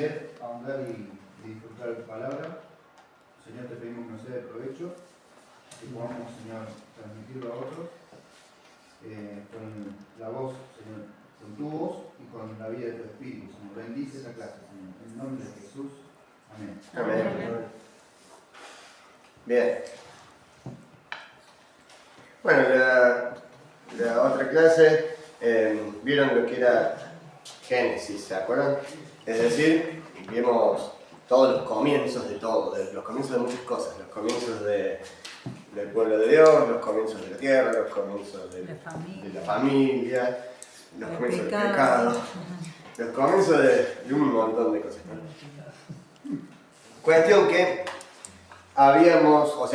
aprender, ahondar y disfrutar de tu palabra. Señor, te pedimos que nos sea de provecho, que podamos, Señor, transmitirlo a otros con la voz, Señor, con tu voz y con la vida de tu Espíritu, Señor. Bendice esta clase, Señor. En el nombre de Jesús. Amén. Amén. Bien. Bueno, la otra clase, vieron lo que era Génesis, ¿se acuerdan? Es decir, vimos todos los comienzos de todo, los comienzos de muchas cosas, los comienzos del pueblo de Dios, los comienzos de la tierra, los comienzos de la familia, los comienzos del pecado, los comienzos de un montón de cosas. Cuestión que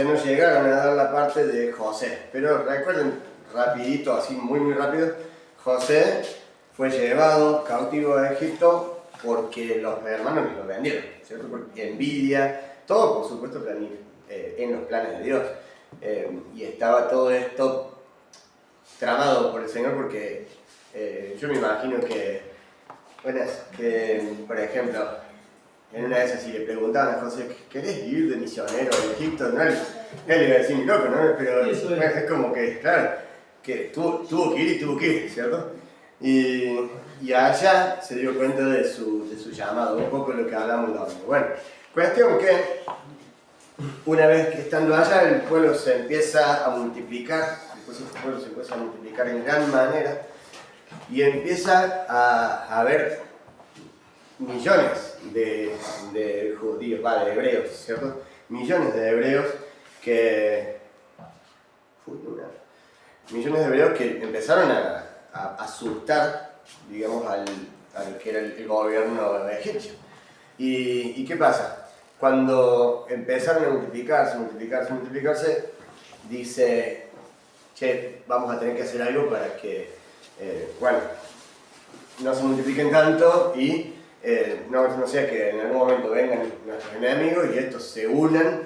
nos llegaron a dar la parte de José, pero recuerden rapidito, así muy rápido, José fue llevado cautivo a Egipto porque los hermanos lo vendieron, ¿cierto? Porque envidia, todo por supuesto en los planes de Dios. Y estaba todo esto tramado por el Señor porque yo me imagino que, por ejemplo, en una de esas si le preguntaban a José, ¿querés ir de misionero a Egipto? No, él le iba a decir, loco, ¿no? Pero es como que, claro, que tuvo que ir, ¿cierto? Y allá se dio cuenta de su llamado, un poco lo que hablamos la otra. Bueno, cuestión que una vez que estando allá el pueblo se empieza a multiplicar, después el pueblo se empieza a multiplicar en gran manera y empieza a haber millones de judíos, de hebreos, ¿cierto? Millones de hebreos que empezaron a asustar, digamos, al que era el gobierno egipcio. ¿Y qué pasa? Cuando empezaron a multiplicarse, dice, che, vamos a tener que hacer algo para que, no se multipliquen tanto y no sea que en algún momento vengan nuestros enemigos y estos se unan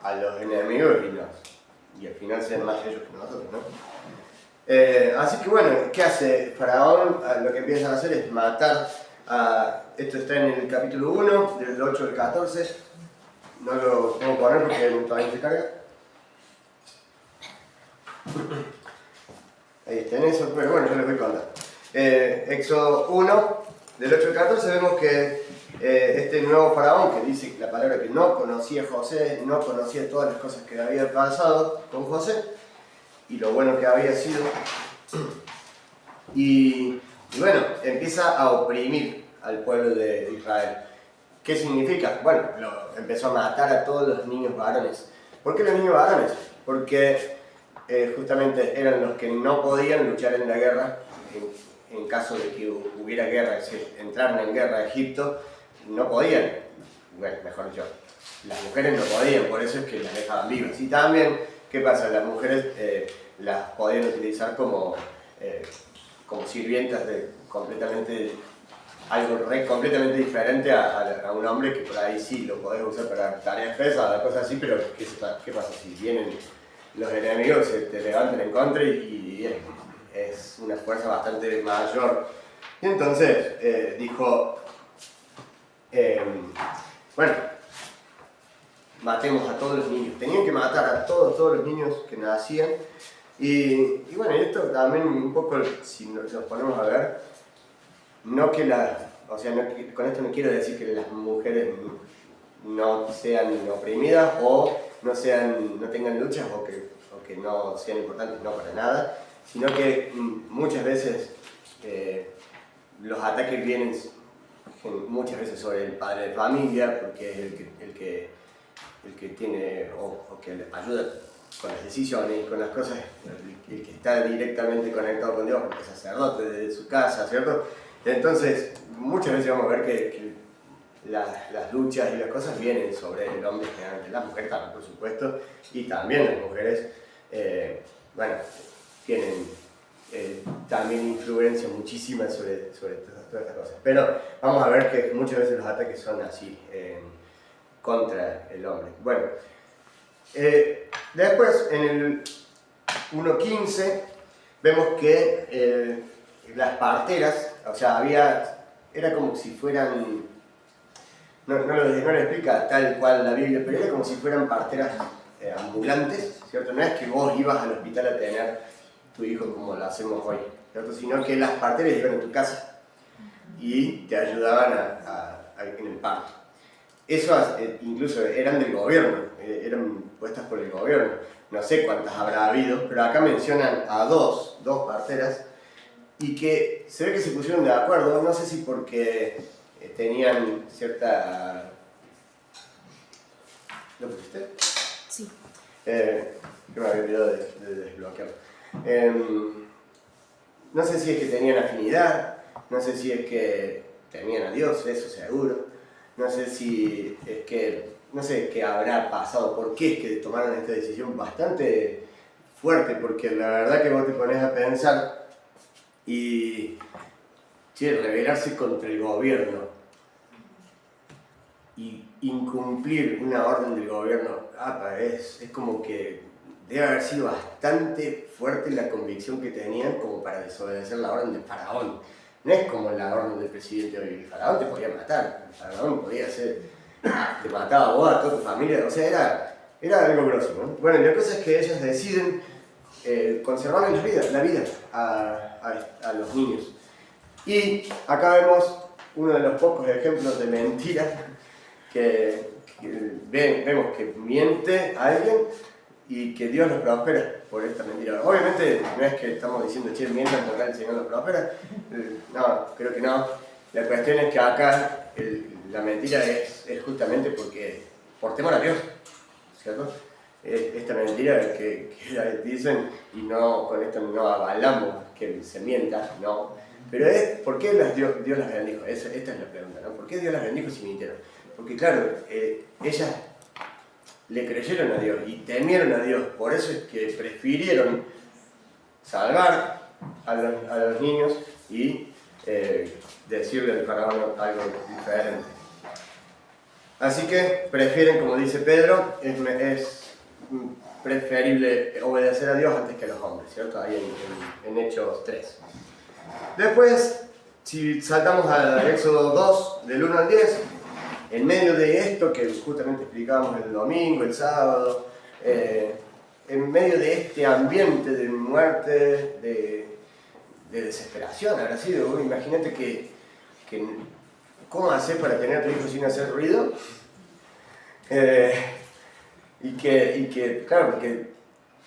a los enemigos y al final sean más ellos que nosotros, ¿no? Así que bueno, ¿qué hace Faraón? Lo que empieza a hacer es matar esto está en el capítulo 1, del 8 al 14. No lo puedo poner porque todavía no se carga. Ahí está en eso, pero bueno, yo les voy a contar. Éxodo 1, del 8 al 14, vemos que este nuevo faraón, que dice la palabra que no conocía a José, no conocía todas las cosas que había pasado con José, y lo bueno que había sido, y bueno, empieza a oprimir al pueblo de Israel. ¿Qué significa? Bueno, empezó a matar a todos los niños varones. ¿Por qué los niños varones? Porque justamente eran los que no podían luchar en la guerra en caso de que hubiera guerra, es decir, entraran en guerra a Egipto, no podían, bueno, mejor dicho, las mujeres no podían, por eso es que las dejaban vivas. Y también, ¿qué pasa? Las mujeres las podían utilizar como sirvientas de algo completamente diferente a un hombre que por ahí sí lo podés usar para tareas pesadas, cosas así, pero ¿qué pasa? Si vienen los enemigos, se te levantan en contra y es una fuerza bastante mayor. Y entonces dijo, matemos a todos los niños. Tenían que matar a todos los niños que nacían. Y bueno, esto también un poco, si nos ponemos a ver, con esto no quiero decir que las mujeres no sean oprimidas o no tengan luchas o que no sean importantes, no para nada, sino que muchas veces los ataques vienen muchas veces sobre el padre de familia, porque es el que tiene o que le ayuda con las decisiones y con las cosas, el que está directamente conectado con Dios, porque es sacerdote de su casa, ¿cierto? Entonces, muchas veces vamos a ver que las luchas y las cosas vienen sobre el hombre generalmente, las mujeres también, por supuesto, y también las mujeres, tienen también influencia muchísima sobre todas estas cosas. Pero vamos a ver que muchas veces los ataques son así, contra el hombre. Bueno, después en el 1.15 vemos que las parteras, o sea, era como si fueran no lo explica tal cual la Biblia, pero era como si fueran parteras ambulantes, ¿cierto? No es que vos ibas al hospital a tener tu hijo como lo hacemos hoy, ¿cierto? Sino que las parteras iban a tu casa y te ayudaban en el parto. Eso incluso eran del gobierno, eran puestas por el gobierno. No sé cuántas habrá habido, pero acá mencionan a dos parteras y que se ve que se pusieron de acuerdo, no sé si porque tenían cierta... ¿Lo pusiste? Sí. Que me había olvidado de desbloquearlo. No sé si es que tenían afinidad, no sé si es que tenían a Dios, eso seguro. No sé si es que, no sé qué habrá pasado, por qué es que tomaron esta decisión bastante fuerte, porque la verdad que vos te pones a pensar y, che, rebelarse contra el gobierno y incumplir una orden del gobierno, es como que debe haber sido bastante fuerte la convicción que tenían como para desobedecer la orden del faraón. No es como la orden del presidente hoy, el faraón te podía matar, el faraón podía hacer, te mataba a vos, a toda tu familia, o sea, era algo grosso, ¿no? Bueno, y la cosa es que ellos deciden conservarle la vida a los niños. Y acá vemos uno de los pocos ejemplos de mentira que vemos que miente a alguien y que Dios los prospera por esta mentira. Obviamente no es que estamos diciendo, che, mientan porque el Señor los prospera. No, creo que no. La cuestión es que acá la mentira es justamente por temor a Dios, ¿cierto? Esta mentira que dicen, y no, con esto no avalamos que se mienta, no. Pero es, ¿por qué Dios las bendijo? Esta es la pregunta, ¿no? ¿Por qué Dios las bendijo si mintieron? Porque claro, ellas le creyeron a Dios y temieron a Dios, por eso es que prefirieron salvar a los niños y decirle al faraón algo diferente. Así que prefieren, como dice Pedro, es preferible obedecer a Dios antes que a los hombres, ¿cierto? Ahí en Hechos 3. Después, si saltamos al Éxodo 2, del 1 al 10, en medio de esto que justamente explicábamos el domingo, el sábado, en medio de este ambiente de muerte, de desesperación, habrá sido, imagínate que ¿cómo hacer para tener a tu hijo sin hacer ruido? Y que, claro, porque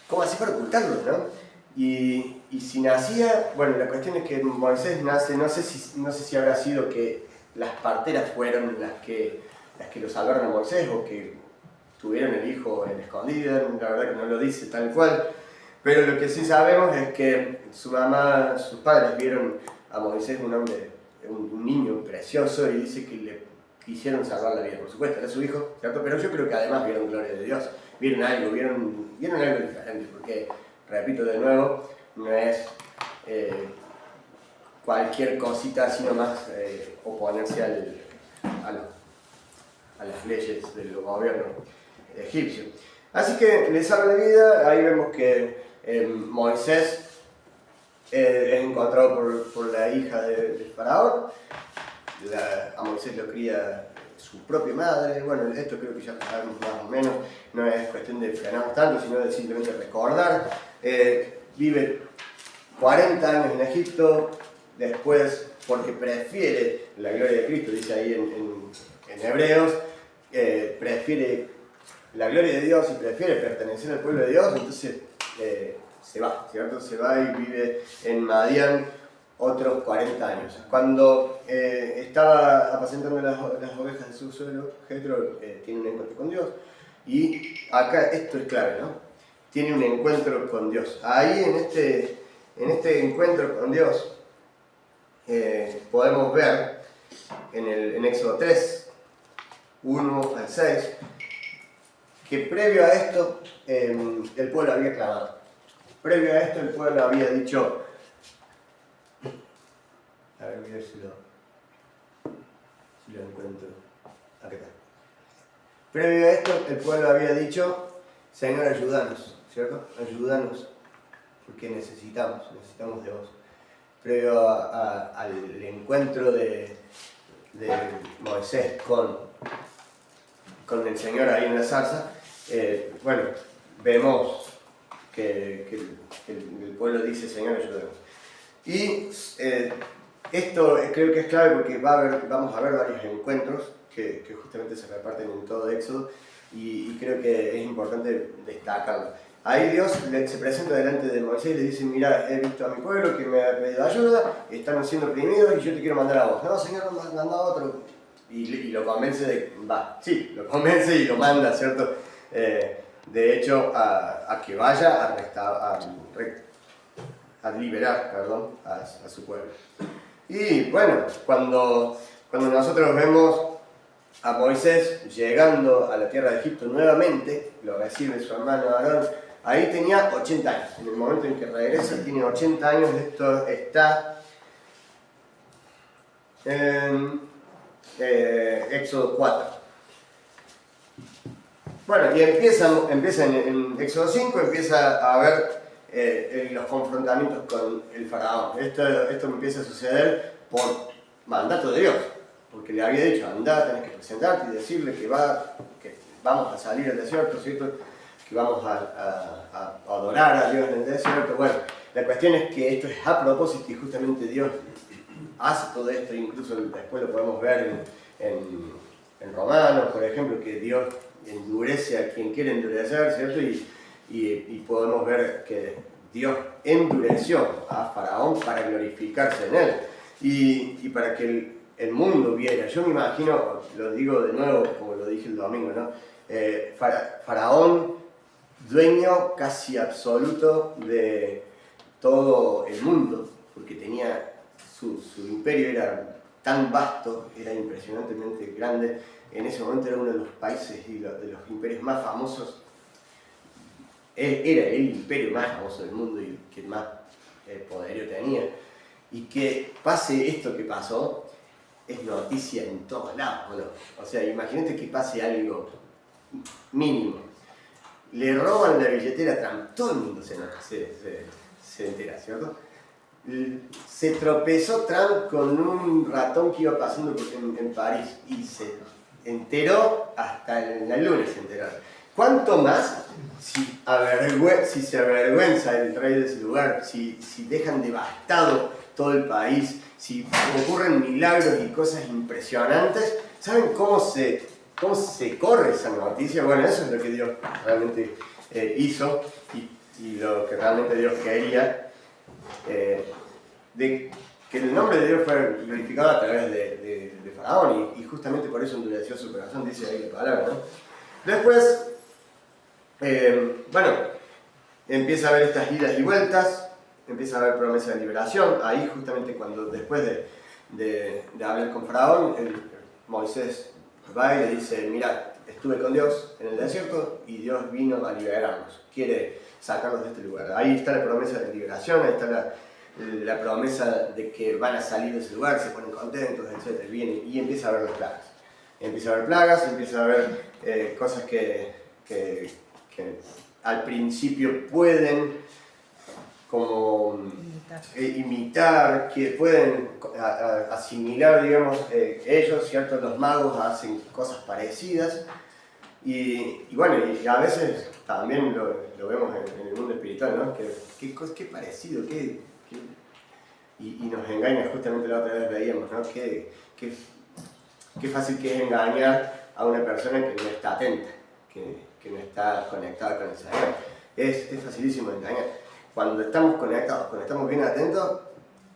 ¿cómo hacer para ocultarlo, no? Y si nacía, bueno, la cuestión es que Moisés nace, no sé si habrá sido que las parteras fueron las que lo salvaron a Moisés o que tuvieron el hijo en escondida, la verdad que no lo dice tal cual, pero lo que sí sabemos es que sus padres vieron a Moisés un niño precioso y dice que le quisieron salvar la vida, por supuesto, era su hijo, ¿cierto? Pero yo creo que además vieron gloria de Dios, vieron algo diferente, porque, repito de nuevo, no es cualquier cosita, sino más oponerse a las leyes del gobierno egipcio. Así que le salva la vida, ahí vemos que Moisés es encontrado por la hija del faraón, a Moisés lo cría su propia madre, bueno, esto creo que ya sabemos más o menos, no es cuestión de frenar tanto, sino de simplemente recordar. Vive 40 años en Egipto, después, porque prefiere la gloria de Cristo, dice ahí en Hebreos, prefiere la gloria de Dios y prefiere pertenecer al pueblo de Dios, entonces se va, ¿cierto? Se va y vive en Madián otros 40 años. Cuando estaba apacentando las ovejas de su suegro, Jetro tiene un encuentro con Dios, y acá esto es clave, ¿no? Tiene un encuentro con Dios. Ahí en este encuentro con Dios podemos ver en Éxodo 3, 1 al 6, que previo a esto el pueblo había clamado. Previo a esto el pueblo había dicho, a ver, voy a ver si lo encuentro. Acá está. Previo a esto el pueblo había dicho, Señor, ayúdanos, ¿cierto? Ayúdanos, porque necesitamos de vos. Previo al encuentro de Moisés con el Señor ahí en la zarza, bueno, vemos que el pueblo dice, Señor, ayúdanos. Y esto creo que es clave porque vamos a ver varios encuentros que justamente se reparten en todo Éxodo y creo que es importante destacarlo. Ahí Dios se presenta delante de Moisés y le dice, mira, he visto a mi pueblo que me ha pedido ayuda, están siendo oprimidos y yo te quiero mandar a vos. No, Señor, manda a otro. Y lo convence lo convence y lo manda, ¿cierto? De hecho, a que vaya a liberar, a su pueblo. Y bueno, cuando nosotros vemos a Moisés llegando a la tierra de Egipto nuevamente, lo recibe su hermano Aarón, ahí tenía 80 años. En el momento en que regresa tiene 80 años, esto está en Éxodo 4. Bueno, y empieza en Éxodo 5, empieza a ver los confrontamientos con el faraón. Esto empieza a suceder por mandato de Dios, porque le había dicho, anda, tenés que presentarte y decirle que vamos a salir al desierto, ¿cierto? Que vamos a adorar a Dios en el desierto. Bueno, la cuestión es que esto es a propósito y justamente Dios hace todo esto, incluso después lo podemos ver en Romanos, por ejemplo, que Dios endurece a quien quiere endurecer, ¿cierto? Y podemos ver que Dios endureció a Faraón para glorificarse en él y para que el mundo viera. Yo me imagino, lo digo de nuevo, como lo dije el domingo, ¿no? Faraón, dueño casi absoluto de todo el mundo, porque tenía su imperio era tan vasto, era impresionantemente grande. En ese momento era uno de los países y de los imperios más famosos. Era el imperio más famoso del mundo y que más poderío tenía. Y que pase esto que pasó, es noticia en todos lados, ¿no? O sea, imagínate que pase algo mínimo. Le roban la billetera a Trump, todo el mundo se entera, ¿cierto? Se tropezó Trump con un ratón que iba pasando en París y se enteró, hasta en la luna se enteró. ¿Cuánto más si se avergüenza el rey de ese lugar, si dejan devastado todo el país, si ocurren milagros y cosas impresionantes? ¿Saben cómo se corre esa noticia? Bueno, eso es lo que Dios realmente hizo y lo que realmente Dios quería. De que el nombre de Dios fue glorificado a través de Faraón y justamente por eso endureció su corazón, dice ahí la palabra, ¿no? Después, bueno, empieza a haber estas idas y vueltas, empieza a haber promesa de liberación. Ahí justamente cuando después de hablar con Faraón, Moisés va y le dice, mira, estuve con Dios en el desierto y Dios vino a liberarnos, quiere sacarnos de este lugar. Ahí está la promesa de liberación, ahí está la promesa de que van a salir de ese lugar, se ponen contentos, etc. Y empieza a haber las plagas. Empieza a haber plagas, empieza a haber cosas que al principio pueden como imitar, que pueden asimilar, digamos, ellos, ¿cierto? Los magos hacen cosas parecidas y bueno, y a veces también lo vemos en el mundo espiritual, ¿no? Qué parecido, y nos engaña, justamente la otra vez veíamos, ¿no? Qué fácil que es engañar a una persona que no está atenta, que no está conectada con el Señor. Es facilísimo engañar. Cuando estamos conectados, cuando estamos bien atentos,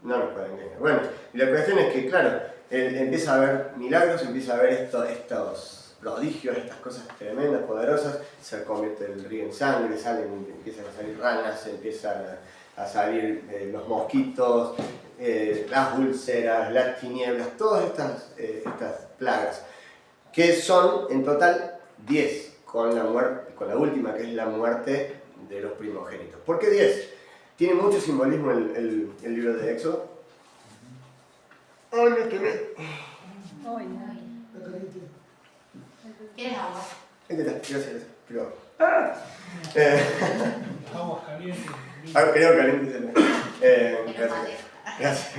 no nos pueden engañar. Bueno, y la cuestión es que, claro, empieza a haber milagros, empieza a haber estos prodigios, estas cosas tremendas, poderosas, se convierte el río en sangre, empiezan a salir ranas, empiezan a salir los mosquitos, las úlceras, las tinieblas, todas estas plagas, que son en total 10, con la última, que es la muerte de los primogénitos. ¿Por qué 10? Tiene mucho simbolismo el libro de Éxodo. ¡Ay, me quemé! ¿Quieres agua? Gracias. Pero, Aguas calientes. creo caliente. Gracias.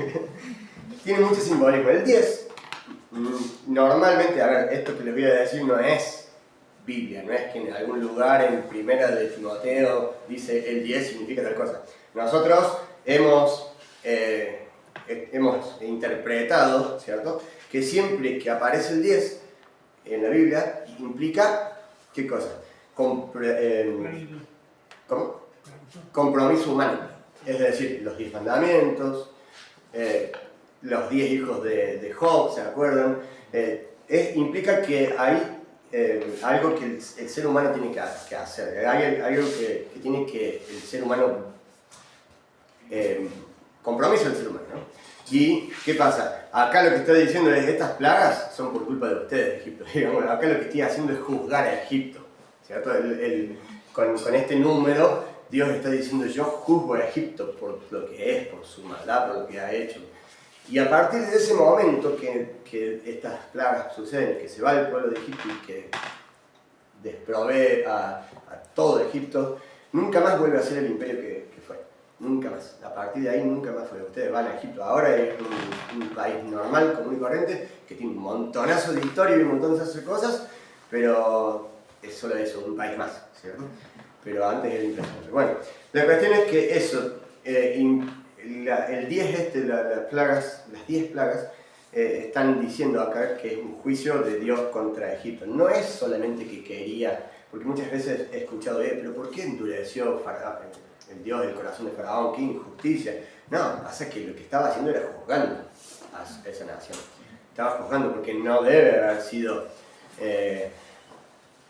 Tiene mucho simbolismo. El 10 Normalmente, a ver, esto que les voy a decir no es Biblia, no es que en algún lugar en primera de Timoteo dice el 10 significa tal cosa. Nosotros hemos interpretado, ¿cierto?, que siempre que aparece el 10 en la Biblia implica, ¿qué cosa? ¿Cómo? Compromiso humano. Es decir, los 10 mandamientos, los 10 hijos de Job, ¿se acuerdan? Implica que hay algo que el ser humano tiene que hacer, hay algo que tiene que el ser humano, compromiso del ser humano, ¿no? ¿Y qué pasa? Acá lo que estoy diciendo es, estas plagas son por culpa de ustedes, Egipto. Digamos, acá lo que estoy haciendo es juzgar a Egipto, ¿cierto? Con este número, Dios está diciendo, yo juzgo a Egipto por lo que es, por su maldad, por lo que ha hecho. Y a partir de ese momento que estas plagas suceden, que se va el pueblo de Egipto y que desprovee a todo Egipto, nunca más vuelve a ser el imperio que fue. Nunca más. A partir de ahí nunca más fue. Ustedes van a Egipto ahora y es un país normal, común y corriente, que tiene un montonazo de historia y un montonazo de cosas, pero es solo eso, un país más, ¿cierto? Pero antes era impresionante. Bueno, la cuestión es que eso, el 10 las 10 plagas, están diciendo acá que es un juicio de Dios contra Egipto. No es solamente que quería, porque muchas veces he escuchado, pero ¿por qué endureció el Dios del corazón de Faraón? ¡Qué injusticia! No, pasa que lo que estaba haciendo era juzgando a esa nación. Estaba juzgando porque no debe haber sido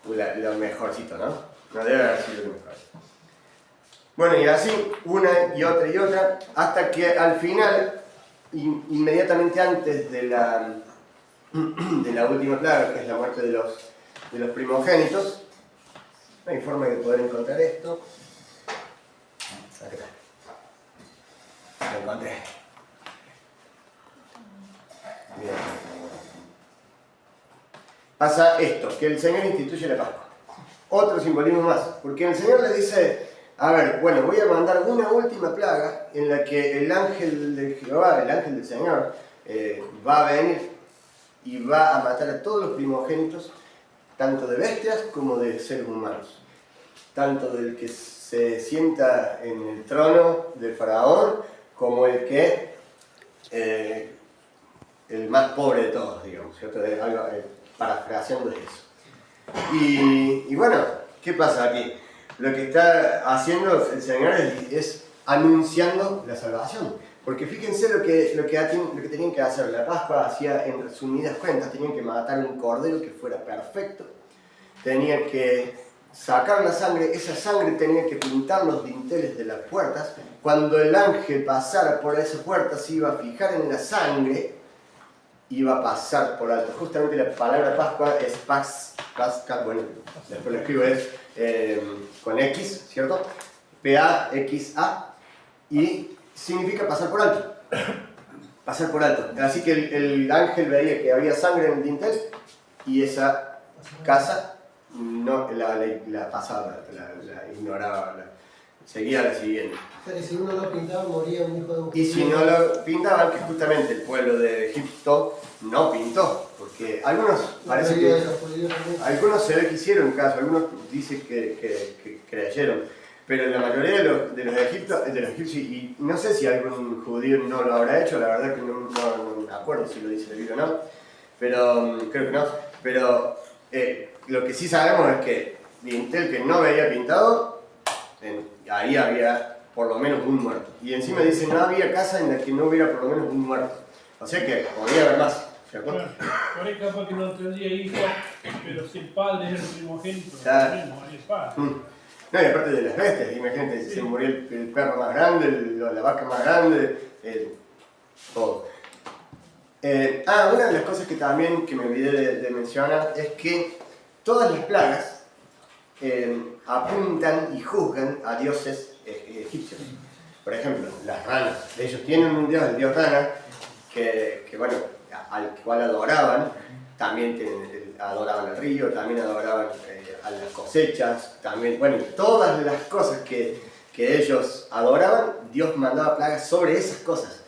lo mejorcito, ¿no? No debe haber sido lo mejor. Bueno, y así, una y otra, hasta que al final, inmediatamente antes de la última plaga, que es la muerte de los primogénitos, no hay forma de poder encontrar esto. Acá está. Lo encontré. Bien. Pasa esto, que el Señor instituye la Pascua. Otro simbolismo más, porque el Señor le dice, a ver, bueno, voy a mandar una última plaga en la que el ángel de Jehová, el ángel del Señor, va a venir y va a matar a todos los primogénitos, tanto de bestias como de seres humanos, tanto del que se sienta en el trono del faraón como el que el más pobre de todos, digamos, ¿cierto? Parafraseando eso. Y bueno, ¿qué pasa aquí? Lo que está haciendo el Señor es anunciando la salvación. Porque fíjense lo que tenían que hacer. La Pascua hacía, en resumidas cuentas, tenían que matar un cordero que fuera perfecto. Tenían que sacar la sangre, esa sangre tenía que pintar los dinteles de las puertas. Cuando el ángel pasara por esa puerta, se iba a fijar en la sangre, iba a pasar por alto. Justamente la palabra Pascua es Pascal, bueno, después lo escribo, es con X, ¿cierto? P-A-X-A, y significa pasar por alto. Pasar por alto. Así que el ángel veía que había sangre en el dintel y esa casa no la pasaba, la ignoraba, seguía la siguiente. O sea que si uno no pintaba, moría un hijo de un... Y si no lo pintaban, que justamente el pueblo de Egipto no pintó, porque algunos parece que algunos se ve que hicieron caso, algunos dicen que creyeron, pero la mayoría de los egipcios, y no sé si algún judío no lo habrá hecho, la verdad que no me acuerdo si lo dice la Biblia o no, pero creo que no, pero lo que sí sabemos es que dintel que no veía pintado, ahí había por lo menos un muerto. Y encima dice, no había casa en la que no hubiera por lo menos un muerto. O sea que podría haber más. Por ahí capaz que no tendría hijos, pero si el padre es el primogénito, Claro. ahí es padre. No, y aparte de las bestias, imagínate, se murió el perro más grande, la vaca más grande, todo. Una de las cosas que también que me olvidé de mencionar es que todas las plagas apuntan y juzgan a dioses egipcios. Por ejemplo, las ranas. Ellos tienen un dios, el dios rana, que bueno, al cual adoraban. También adoraban el río, también adoraban a las cosechas, también, bueno, todas las cosas que ellos adoraban, Dios mandaba plagas sobre esas cosas.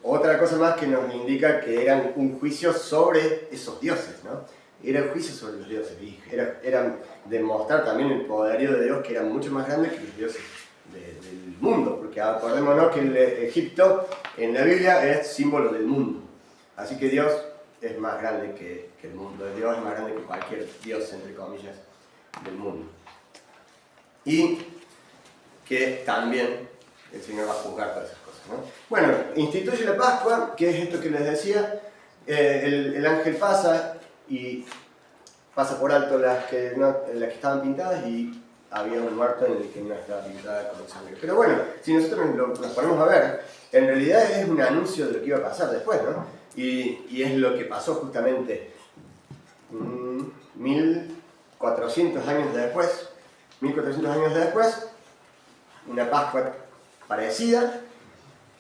otra cosa más que nos indica que eran un juicio sobre esos dioses, ¿no? Era un juicio sobre los dioses y era demostrar también el poderío de Dios, que era mucho más grande que los dioses del mundo, porque acordémonos que Egipto en la Biblia es símbolo del mundo, así que Dios es más grande que el mundo, Dios es más grande que cualquier dios, entre comillas, del mundo. Y que también el Señor va a juzgar todas esas cosas, ¿no? Bueno, instituye la Pascua, que es esto que les decía, el ángel pasa y pasa por alto las que estaban pintadas y había un muerto en el que no estaba pintada con sangre. Pero bueno, si nosotros nos ponemos a ver, en realidad es un anuncio de lo que iba a pasar después, ¿no? Y es lo que pasó justamente 1400 años después, una Pascua parecida,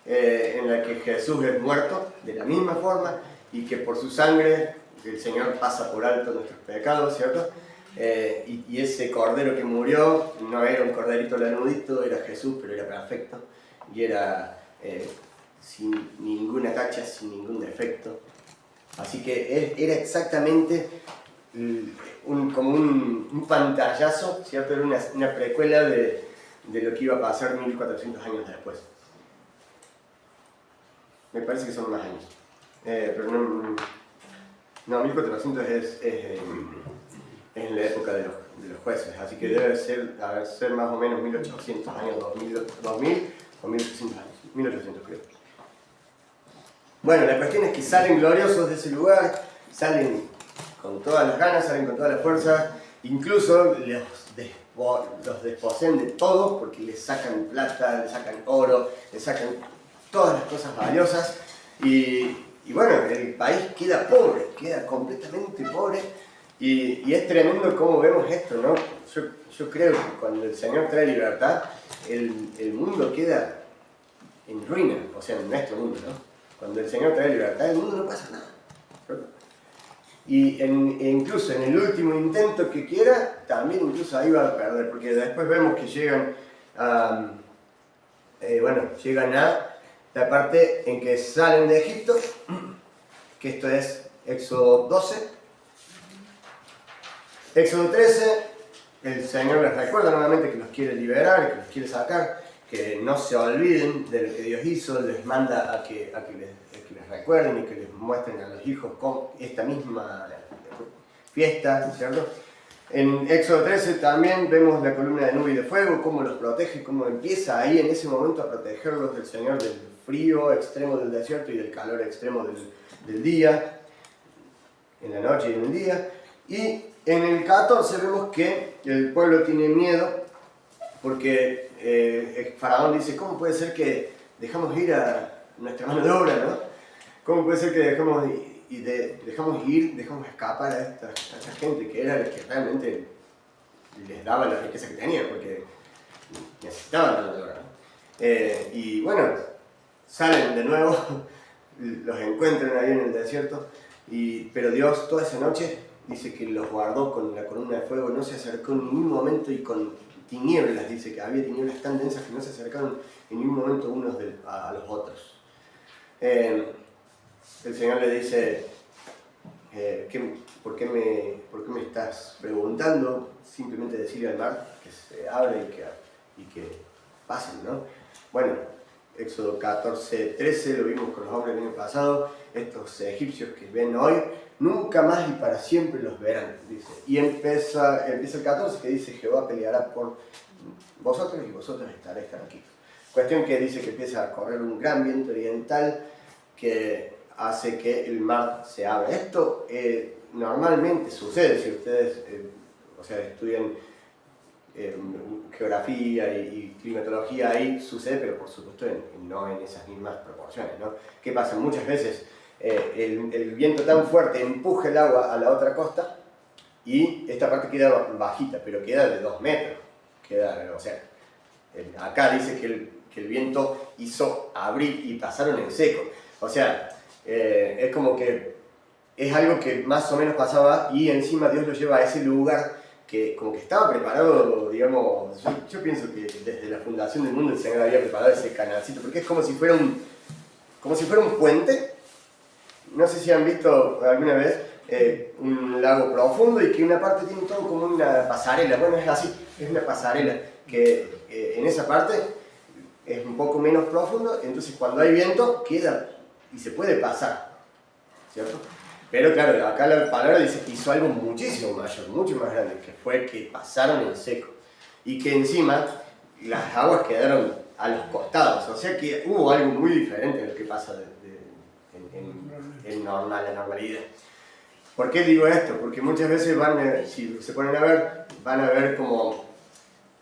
en la que Jesús es muerto de la misma forma y que por su sangre el Señor pasa por alto nuestros pecados, ¿cierto? Y ese cordero que murió no era un corderito lanudito, era Jesús, pero era perfecto y era sin ninguna tacha, sin ningún defecto. Así que era exactamente como un pantallazo, ¿cierto? Era una precuela de lo que iba a pasar 1400 años después. Me parece que son más años. Pero no, 1400 es en la época de los jueces, así que debe ser más o menos 1800 años, 2000 o 1800 años, 1800 creo. Bueno, la cuestión es que salen gloriosos de ese lugar, salen con todas las ganas, salen con toda la fuerza, incluso los desposeen de todo porque les sacan plata, les sacan oro, les sacan todas las cosas valiosas y bueno, el país queda pobre, queda completamente pobre y es tremendo cómo vemos esto, ¿no? Yo creo que cuando el Señor trae libertad, el mundo queda en ruina, o sea, en nuestro mundo, ¿no? Cuando el Señor trae libertad, el mundo no pasa nada, ¿cierto? Y incluso en el último intento que quiera, también incluso ahí va a perder, porque después vemos que llegan a la parte en que salen de Egipto, que esto es Éxodo 12. Éxodo 13, el Señor les recuerda nuevamente que los quiere liberar, que los quiere sacar, que no se olviden de lo que Dios hizo, les manda a que les recuerden y que les muestren a los hijos con esta misma fiesta, ¿cierto? En Éxodo 13 también vemos la columna de nube y de fuego, cómo los protege, cómo empieza ahí en ese momento a protegerlos del Señor del frío extremo del desierto y del calor extremo del día, en la noche y en el día. Y en el 14 vemos que el pueblo tiene miedo porque el faraón dice, ¿cómo puede ser que dejamos ir a nuestra mano de obra, ¿no? ¿Cómo puede ser que dejamos escapar a esta gente que era la que realmente les daba la riqueza que tenían, porque necesitaban mano de obra, ¿no? Y bueno, salen de nuevo, los encuentran ahí en el desierto, pero Dios toda esa noche dice que los guardó con la columna de fuego, no se acercó en ningún momento y con tinieblas, dice que había tinieblas tan densas que no se acercaron en ningún momento unos a los otros. El Señor le dice, ¿por qué me estás preguntando? Simplemente decirle al mar que se abre y que pasen, ¿no? Bueno, Éxodo 14:13 lo vimos con los hombres el año pasado, estos egipcios que ven hoy, nunca más y para siempre los verán, dice. Y empieza el 14 que dice, Jehová peleará por vosotros y vosotros estaréis tranquilos. Cuestión que dice que empieza a correr un gran viento oriental que hace que el mar se abra. Esto normalmente sucede, si ustedes estudian geografía y climatología, ahí sucede, pero por supuesto no en esas mismas proporciones, ¿no? ¿Qué pasa? Muchas veces el viento tan fuerte empuja el agua a la otra costa y esta parte queda bajita, pero queda de 2 metros. Acá dice que el viento hizo abrir y pasaron en seco. O sea, es como que es algo que más o menos pasaba y encima Dios lo lleva a ese lugar que como que estaba preparado, digamos, yo pienso que desde la fundación del mundo el Señor había preparado ese canalcito, porque es como si fuera como si fuera un puente. No sé si han visto alguna vez un lago profundo y que una parte tiene todo como una pasarela. Bueno, es así, es una pasarela que en esa parte es un poco menos profundo, entonces cuando hay viento queda y se puede pasar, ¿cierto? Pero claro, acá la palabra dice que hizo algo muchísimo mayor, mucho más grande, que fue que pasaron en seco y que encima las aguas quedaron a los costados, o sea que hubo algo muy diferente de lo que pasa en normal, la normalidad. ¿Por qué digo esto? Porque muchas veces si se ponen a ver, van a ver como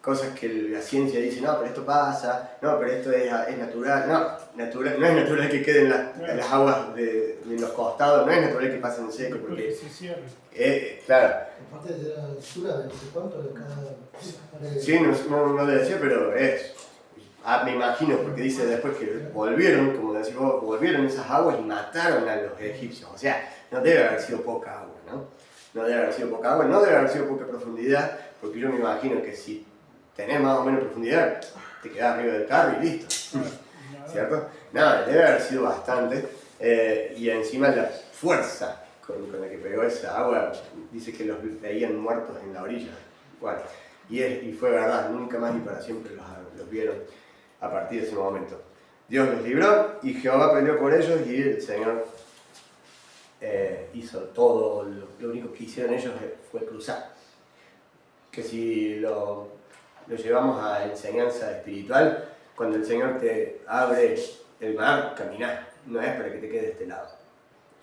cosas que la ciencia dice, no, pero esto pasa, no, pero esto es natural, no es natural que queden las aguas de los costados, no es natural que pasen en seco, porque se cierre. claro. Aparte de la altura de no sé cuánto de cada pared. Sí, no le decía, pero es. Me imagino, porque dice después que volvieron, como decís vos, volvieron esas aguas y mataron a los egipcios. O sea, no debe haber sido poca agua, ¿no? No debe haber sido poca agua, no debe haber sido poca profundidad, porque yo me imagino que si tenés más o menos profundidad, te quedás arriba del carro y listo. ¿Cierto? Nada, debe haber sido bastante. Y encima la fuerza con la que pegó esa agua, dice que los veían muertos en la orilla. Bueno, y fue verdad, nunca más ni para siempre los vieron a partir de ese momento. Dios los libró y Jehová peleó por ellos y el Señor hizo todo. Lo único que hicieron ellos fue cruzar. Que si lo llevamos a enseñanza espiritual, cuando el Señor te abre el mar, caminá, no es para que te quedes de este lado.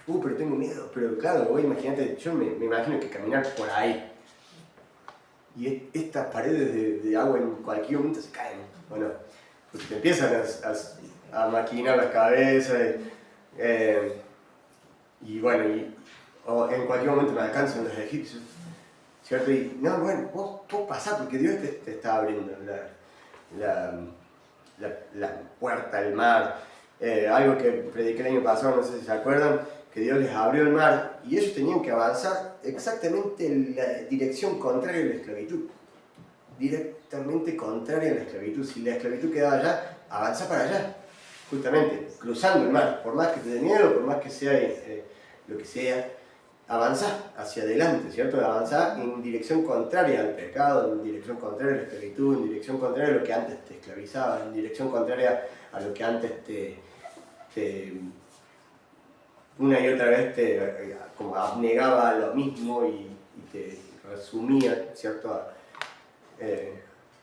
Pero tengo miedo, pero claro, vos imagínate, yo me imagino que caminar por ahí. Y estas paredes de agua en cualquier momento se caen, ¿o no? Porque te empiezan a maquinar las cabezas, y bueno, o en cualquier momento me alcanzan los egipcios, ¿cierto? Y no, bueno, vos pasás porque Dios te está abriendo la puerta, el mar. Algo que prediqué el año pasado, no sé si se acuerdan, que Dios les abrió el mar y ellos tenían que avanzar exactamente en la dirección contraria a la esclavitud. Directamente contraria a la esclavitud. Si la esclavitud quedaba allá, avanza para allá. Justamente, cruzando el mar. Por más que te dé miedo, por más que sea lo que sea, avanza hacia adelante, ¿cierto? Avanza en dirección contraria al pecado, en dirección contraria a la esclavitud, en dirección contraria a lo que antes te esclavizaba, en dirección contraria a lo que antes una y otra vez como abnegaba a lo mismo y te resumía, ¿cierto?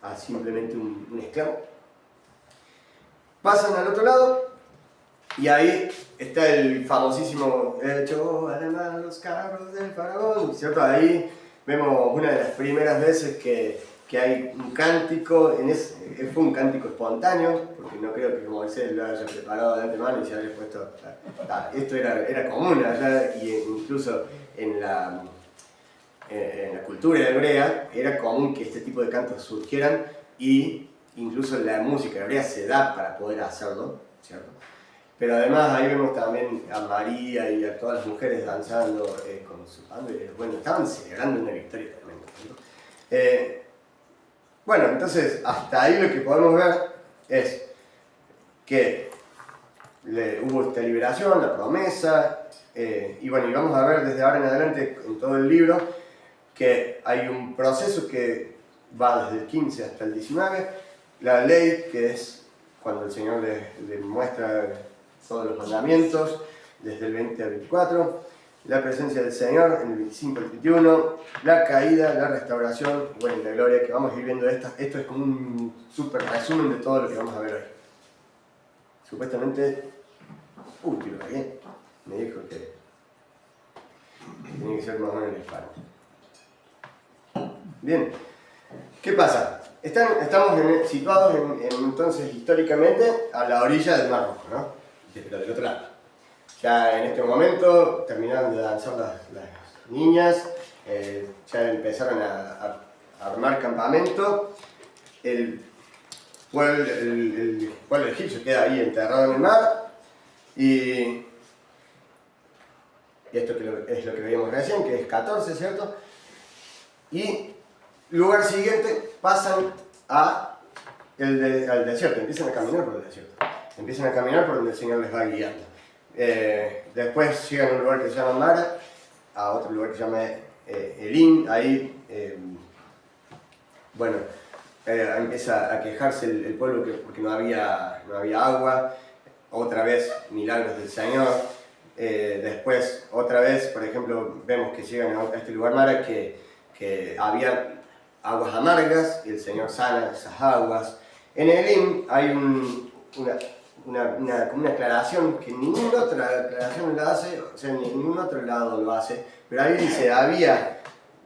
A simplemente un esclavo. Pasan al otro lado y ahí está el famosísimo echó a la mar los carros del faraón, ¿cierto? Ahí vemos una de las primeras veces que hay un cántico, fue un cántico espontáneo, porque no creo que Moisés lo haya preparado de antemano y se haya puesto. Esto era común allá, y incluso en la cultura hebrea era común que este tipo de cantos surgieran, y incluso la música hebrea se da para poder hacerlo, ¿cierto? Pero además ahí vemos también a María y a todas las mujeres danzando con su padre. Bueno, estaban celebrando una victoria tremenda, ¿no? Bueno, entonces hasta ahí lo que podemos ver es que hubo esta liberación, la promesa, y bueno, y vamos a ver desde ahora en adelante en todo el libro que hay un proceso que va desde el 15 hasta el 19, la ley, que es cuando el Señor le muestra todos los mandamientos, desde el 20 al 24, la presencia del Señor en el 25 al 21, la caída, la restauración, bueno, la gloria, que vamos a ir viendo esto es como un super resumen de todo lo que vamos a ver hoy. Supuestamente útil, ¿bien? Me dijo que tiene que ser más o menos el hispano. Bien, ¿qué pasa? Estamos situados entonces históricamente a la orilla del Mar Rojo, ¿no? Pero del otro lado. Ya en este momento terminaron de danzar las niñas, ya empezaron a armar campamento, el pueblo egipcio queda ahí enterrado en el mar, y esto es lo que veíamos recién, que es 14, ¿cierto? Y lugar siguiente pasan al desierto, empiezan a caminar por el desierto. empiezan a caminar por donde el Señor les va guiando. Después llegan a un lugar que se llama Mara, a otro lugar que se llama Elim. Ahí, empieza a quejarse el pueblo porque no había agua. Otra vez milagros del Señor. Después, otra vez, por ejemplo, vemos que llegan a este lugar Mara que había aguas amargas y el Señor sana esas aguas. En Elim hay como una aclaración que ninguna otra aclaración la hace, o sea, ningún otro lado lo hace, pero ahí dice, había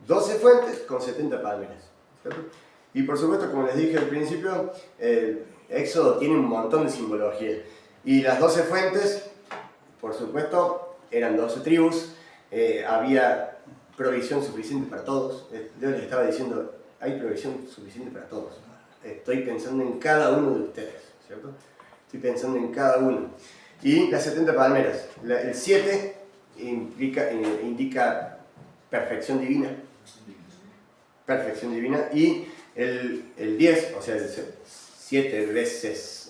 12 fuentes con 70 palmeras, ¿cierto? Y por supuesto, como les dije al principio, Éxodo tiene un montón de simbología. Y las 12 fuentes, por supuesto, eran 12 tribus, había provisión suficiente para todos. Dios les estaba diciendo, hay provisión suficiente para todos. Estoy pensando en cada uno de ustedes, ¿cierto? Estoy pensando en cada uno. Y las 70 palmeras. El 7 indica perfección divina. Perfección divina. Y el 10, o sea, el 10 veces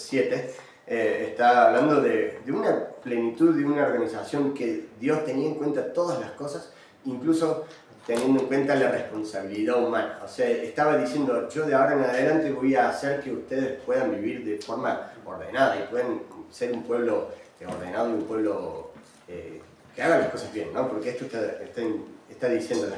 7, está hablando de una plenitud, de una organización que Dios tenía en cuenta todas las cosas, incluso teniendo en cuenta la responsabilidad humana. O sea, estaba diciendo, yo de ahora en adelante voy a hacer que ustedes puedan vivir de forma ordenada y puedan ser un pueblo ordenado y un pueblo que haga las cosas bien, ¿no? Porque esto está diciendo,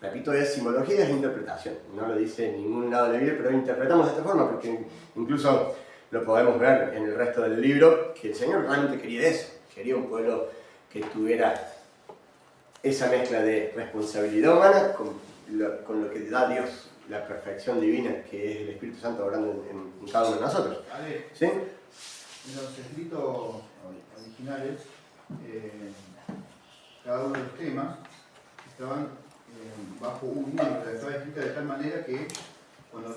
repito, es simbología y es interpretación. No lo dice en ningún lado de la Biblia, pero lo interpretamos de esta forma, porque incluso lo podemos ver en el resto del libro, que el Señor realmente quería eso. Quería un pueblo que tuviera esa mezcla de responsabilidad humana con lo que da Dios, la perfección divina, que es el Espíritu Santo obrando en cada uno de nosotros. Ale, ¿Sí? en los escritos originales, cada uno de los temas estaban bajo un número, estaba escrita de tal manera que cuando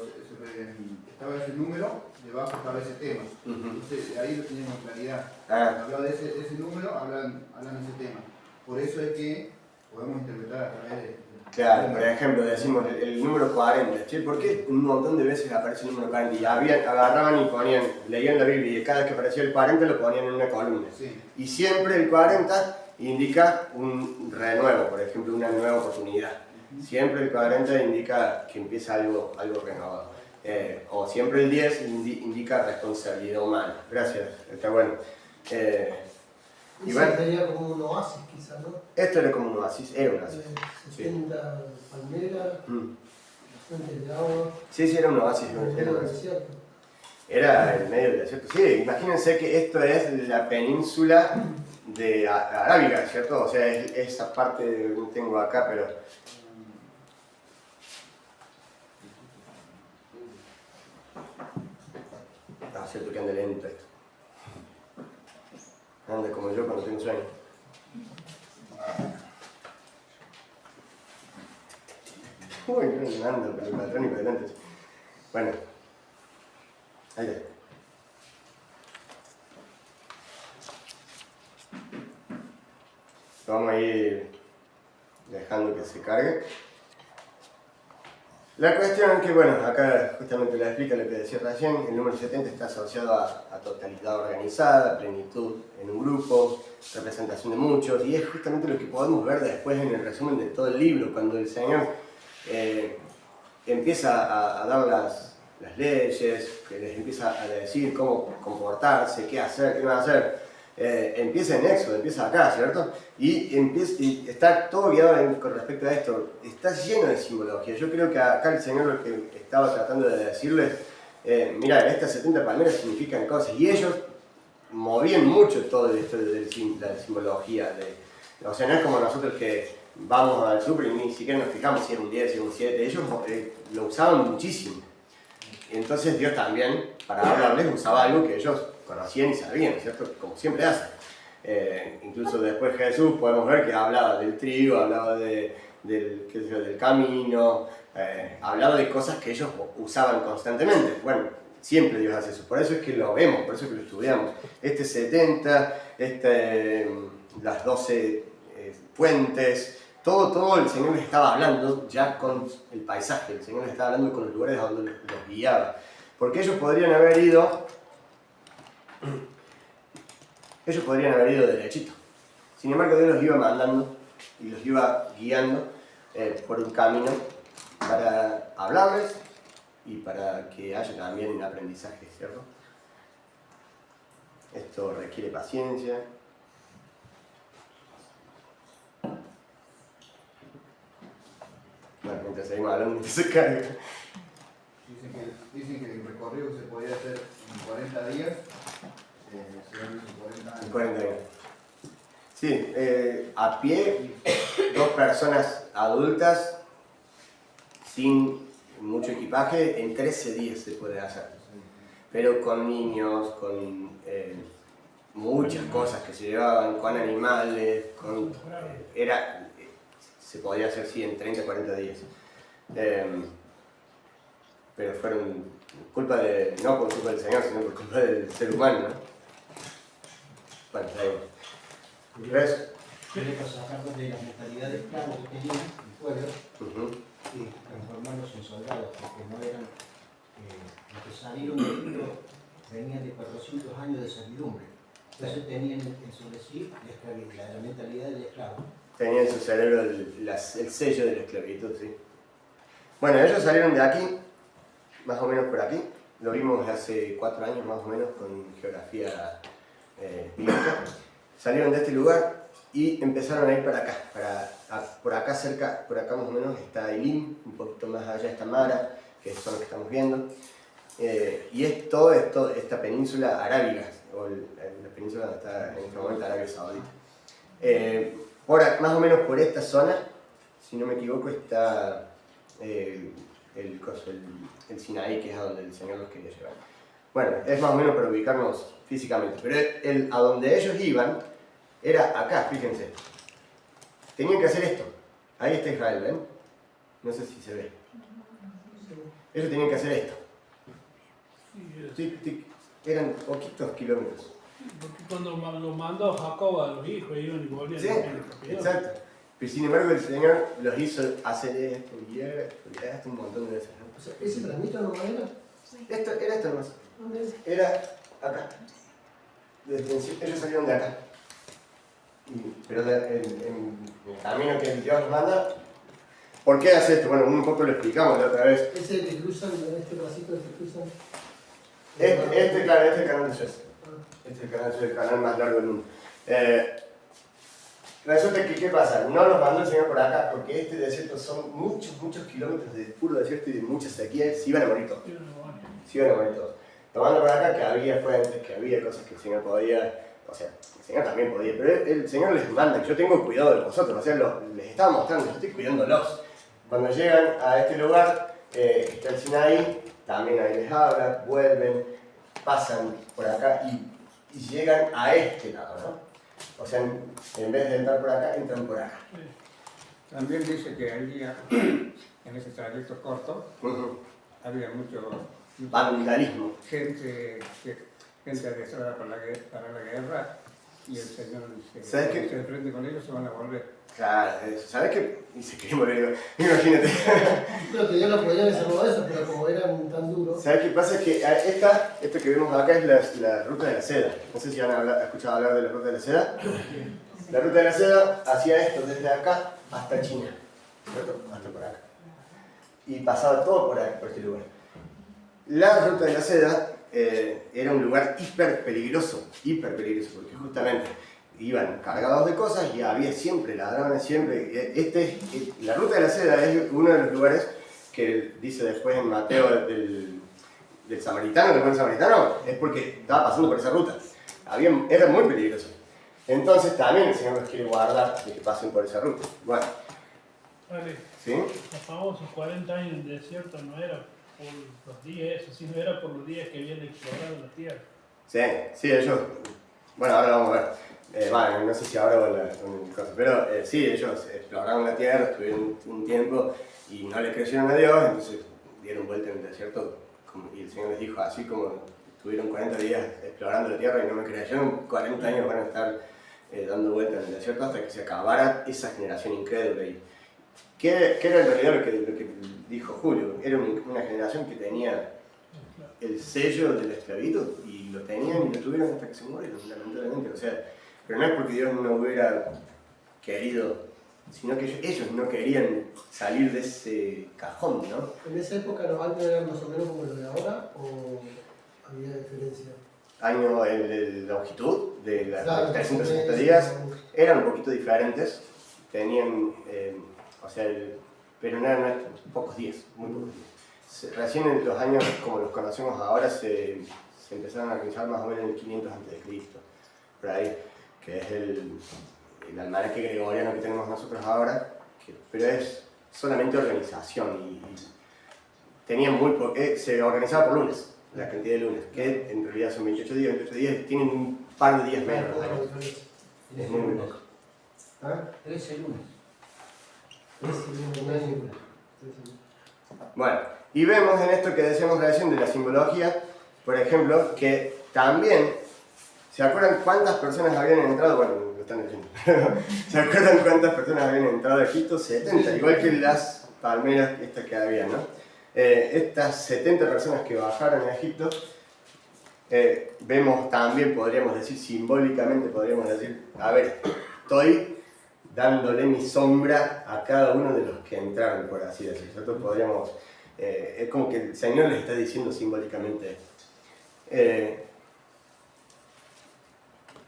estaba ese número, debajo estaba ese tema. Entonces ahí lo teníamos claridad. Cuando hablaba de ese número, hablan de ese tema. Por eso es que podemos interpretar a través de... Claro, por ejemplo, decimos el número 40. ¿Sí? ¿Por qué un montón de veces aparece el número 40? Y agarraban y leían la Biblia y cada vez que aparecía el 40 lo ponían en una columna. Sí. Y siempre el 40 indica un renuevo, por ejemplo, una nueva oportunidad. Siempre el 40 indica que empieza algo renovado. O siempre el 10 indica responsabilidad humana. Gracias, está bueno. Y Eso bueno, sería como un oasis, quizás, ¿no? esto era como un oasis, era un oasis. 70 palmeras, fuentes de agua. Sí, era un oasis. Era un desierto. Era el medio del desierto. Sí, imagínense que esto es la península de Arábiga, ¿cierto? O sea, es esa parte que tengo acá, pero... cierto que anda lento esto. Anda como yo cuando tengo sueño. Uy, no anda, pero el patrón y para adelante. Bueno, ahí está. Vamos a ir dejando que se cargue. La cuestión es que, bueno, acá justamente la explica lo que decía recién, el número 70 está asociado a totalidad organizada, plenitud en un grupo, representación de muchos, y es justamente lo que podemos ver después en el resumen de todo el libro, cuando el Señor empieza a dar las leyes, que les empieza a decir cómo comportarse, qué hacer, qué no hacer. Empieza en Éxodo, empieza acá, ¿cierto? Y está todo guiado con respecto a esto, está lleno de simbología. Yo creo que acá el Señor lo que estaba tratando de decirles, mira, estas 70 palmeras significan cosas, y ellos movían mucho todo esto de la simbología. O sea, no es como nosotros que vamos al súper y ni siquiera nos fijamos si es un 10, si es un 7, ellos lo usaban muchísimo. Entonces Dios también, para hablarles, usaba algo que ellos conocían y sabían, ¿cierto? Como siempre hacen. Incluso después Jesús podemos ver que hablaba del trigo, hablaba del camino, hablaba de cosas que ellos usaban constantemente. Bueno, siempre Dios hace eso, por eso es que lo vemos, por eso es que lo estudiamos. 70, las 12 fuentes, todo el Señor les estaba hablando ya con el paisaje, el Señor les estaba hablando con los lugares a donde los guiaba. Porque ellos podrían haber ido ellos podrían haber ido derechito. Sin embargo, Dios los iba mandando y los iba guiando por un camino para hablarles y para que haya también un aprendizaje, ¿cierto? Esto requiere paciencia. Bueno, mientras seguimos hablando, se carga. Dicen que el recorrido se podía hacer en 40 días, se van en 40 años. En 40 años. Sí, a pie, 2 personas adultas, sin mucho equipaje, en 13 días se puede hacer. Pero con niños, con muchas cosas que se llevaban, con animales, se podía hacer sí en 30, 40 días. Pero fueron no por culpa del Señor, sino por culpa del ser humano, ¿no? Bueno, ahí. Quería sacarlos de la mentalidad de esclavos que tenían el pueblo y transformarlos en soldados, porque no eran los que salieron de Egipto, venían de 400 años de servidumbre. Entonces tenían en sobre sí la mentalidad del esclavo. Tenía en su cerebro el sello de la esclavitud, sí. Bueno, ellos salieron de aquí, más o menos por aquí. Lo vimos hace 4 años más o menos con geografía bíblica. Salieron de este lugar y empezaron a ir para acá. Por acá cerca, por acá más o menos está Elim, un poquito más allá está Mara, que son los que estamos viendo. Y es toda esta península arábiga, o la península donde está en este momento Arabia Saudita. Más o menos por esta zona, si no me equivoco, está el Sinaí, que es a donde el Señor los quería llevar. Bueno, es más o menos para ubicarnos físicamente, pero a donde ellos iban era acá, fíjense. Tenían que hacer esto. Ahí está Israel, ¿ven? No sé si se ve. Ellos tenían que hacer esto. Tic, tic. Eran poquitos kilómetros. Porque cuando lo mandó Jacob a los hijos, iban y volvían. Sí, exacto. Pero sin embargo el Señor los hizo hacer esto y esto un montón de veces, ¿no? O sea, ¿ese tramito no era? Era esto nomás. ¿Dónde es? Era acá. Ellos salieron de acá. Pero el camino que Dios nos manda, ¿por qué hace esto? Bueno, un poco lo explicamos la otra vez. Ese que cruzan, en este vasito que cruzan. Claro, este es el canal de Suez. Este es el canal más largo del mundo. Resulta que, ¿qué pasa? No nos mandó el Señor por acá porque este desierto son muchos kilómetros de puro desierto y de mucha sequía. Se iban a morir todos. Se iban a morir todos. Tomando por acá que había fuentes, que había cosas que el Señor podía, o sea, el Señor también podía, pero el Señor les manda, yo tengo cuidado de vosotros, o sea, les estaba mostrando, yo estoy cuidándolos. Cuando llegan a este lugar, que está el Sinaí, también ahí les habla, vuelven, pasan por acá y llegan a este lado, ¿no? O sea, en vez de entrar por acá, entran por acá. También dice que había, en ese trayecto corto, había mucho Vandalismo. gente adiestrada para la guerra y el Señor dice, ¿Sabes qué? se enfrente con ellos se van a volver. Claro, ¿sabes qué? Y se querían morir, imagínate. Creo que yo no podía desarrollar eso, pero como eran tan duros. ¿Sabes qué pasa? Es que esto que vemos acá es la ruta de la seda. No sé si han escuchado hablar de la ruta de la seda. La ruta de la seda hacía esto desde acá hasta China, ¿cierto? Hasta por acá. Y pasaba todo por este lugar. La ruta de la seda era un lugar hiper peligroso, porque justamente iban cargados de cosas y había siempre ladrones, siempre. La ruta de la seda es uno de los lugares que dice después en Mateo del samaritano, del buen samaritano, es porque estaba pasando por esa ruta. Era muy peligroso. Entonces también el Señor los quiere guardar de que pasen por esa ruta. Bueno. Vale. ¿Sí? Los famosos 40 años en el desierto no era por los días, eso sino era por los días que habían explorado la tierra. Sí, ellos. Bueno, ahora lo vamos a ver. Bueno, no sé si ahora o en cosa, pero sí, ellos exploraron la tierra, estuvieron un tiempo y no le creyeron a Dios, entonces dieron vuelta en el desierto y el Señor les dijo, así como estuvieron 40 días explorando la tierra y no me creyeron, 40 años van a estar dando vuelta en el desierto hasta que se acabara esa generación incrédula. ¿Qué era en realidad lo que dijo Julio? Era una generación que tenía el sello de la esclavitud y y lo tenían y lo tuvieron hasta que se murieron, lamentablemente. O sea, pero no es porque Dios no hubiera querido, sino que ellos no querían salir de ese cajón, ¿no? ¿En esa época los años eran más o menos como los de ahora o había diferencia? Año, de longitud de las Claro, 360 días eran un poquito diferentes, tenían, o sea, pero no eran pocos días, muy pocos días. Recién en los años como los conocemos ahora se empezaron a organizar más o menos en el 500 a.C., por ahí, que es el almanaque gregoriano que tenemos nosotros ahora, pero es solamente organización y tenían se organizaba por lunes, la cantidad de lunes, que en realidad son 28 días, tienen un par de días menos. Es muy poco. ¿Ah? 13 lunes. Bueno, y vemos en esto que decíamos recién de la simbología, por ejemplo, que también, ¿se acuerdan cuántas personas habían entrado? Bueno, lo están leyendo, ¿se acuerdan cuántas personas habían entrado a Egipto? 70, igual que las palmeras estas que había, ¿no? Estas 70 personas que bajaron a Egipto, vemos también, podríamos decir, simbólicamente, podríamos decir, a ver, estoy dándole mi sombra a cada uno de los que entraron, por así decirlo. Nosotros podríamos, es como que el Señor les está diciendo simbólicamente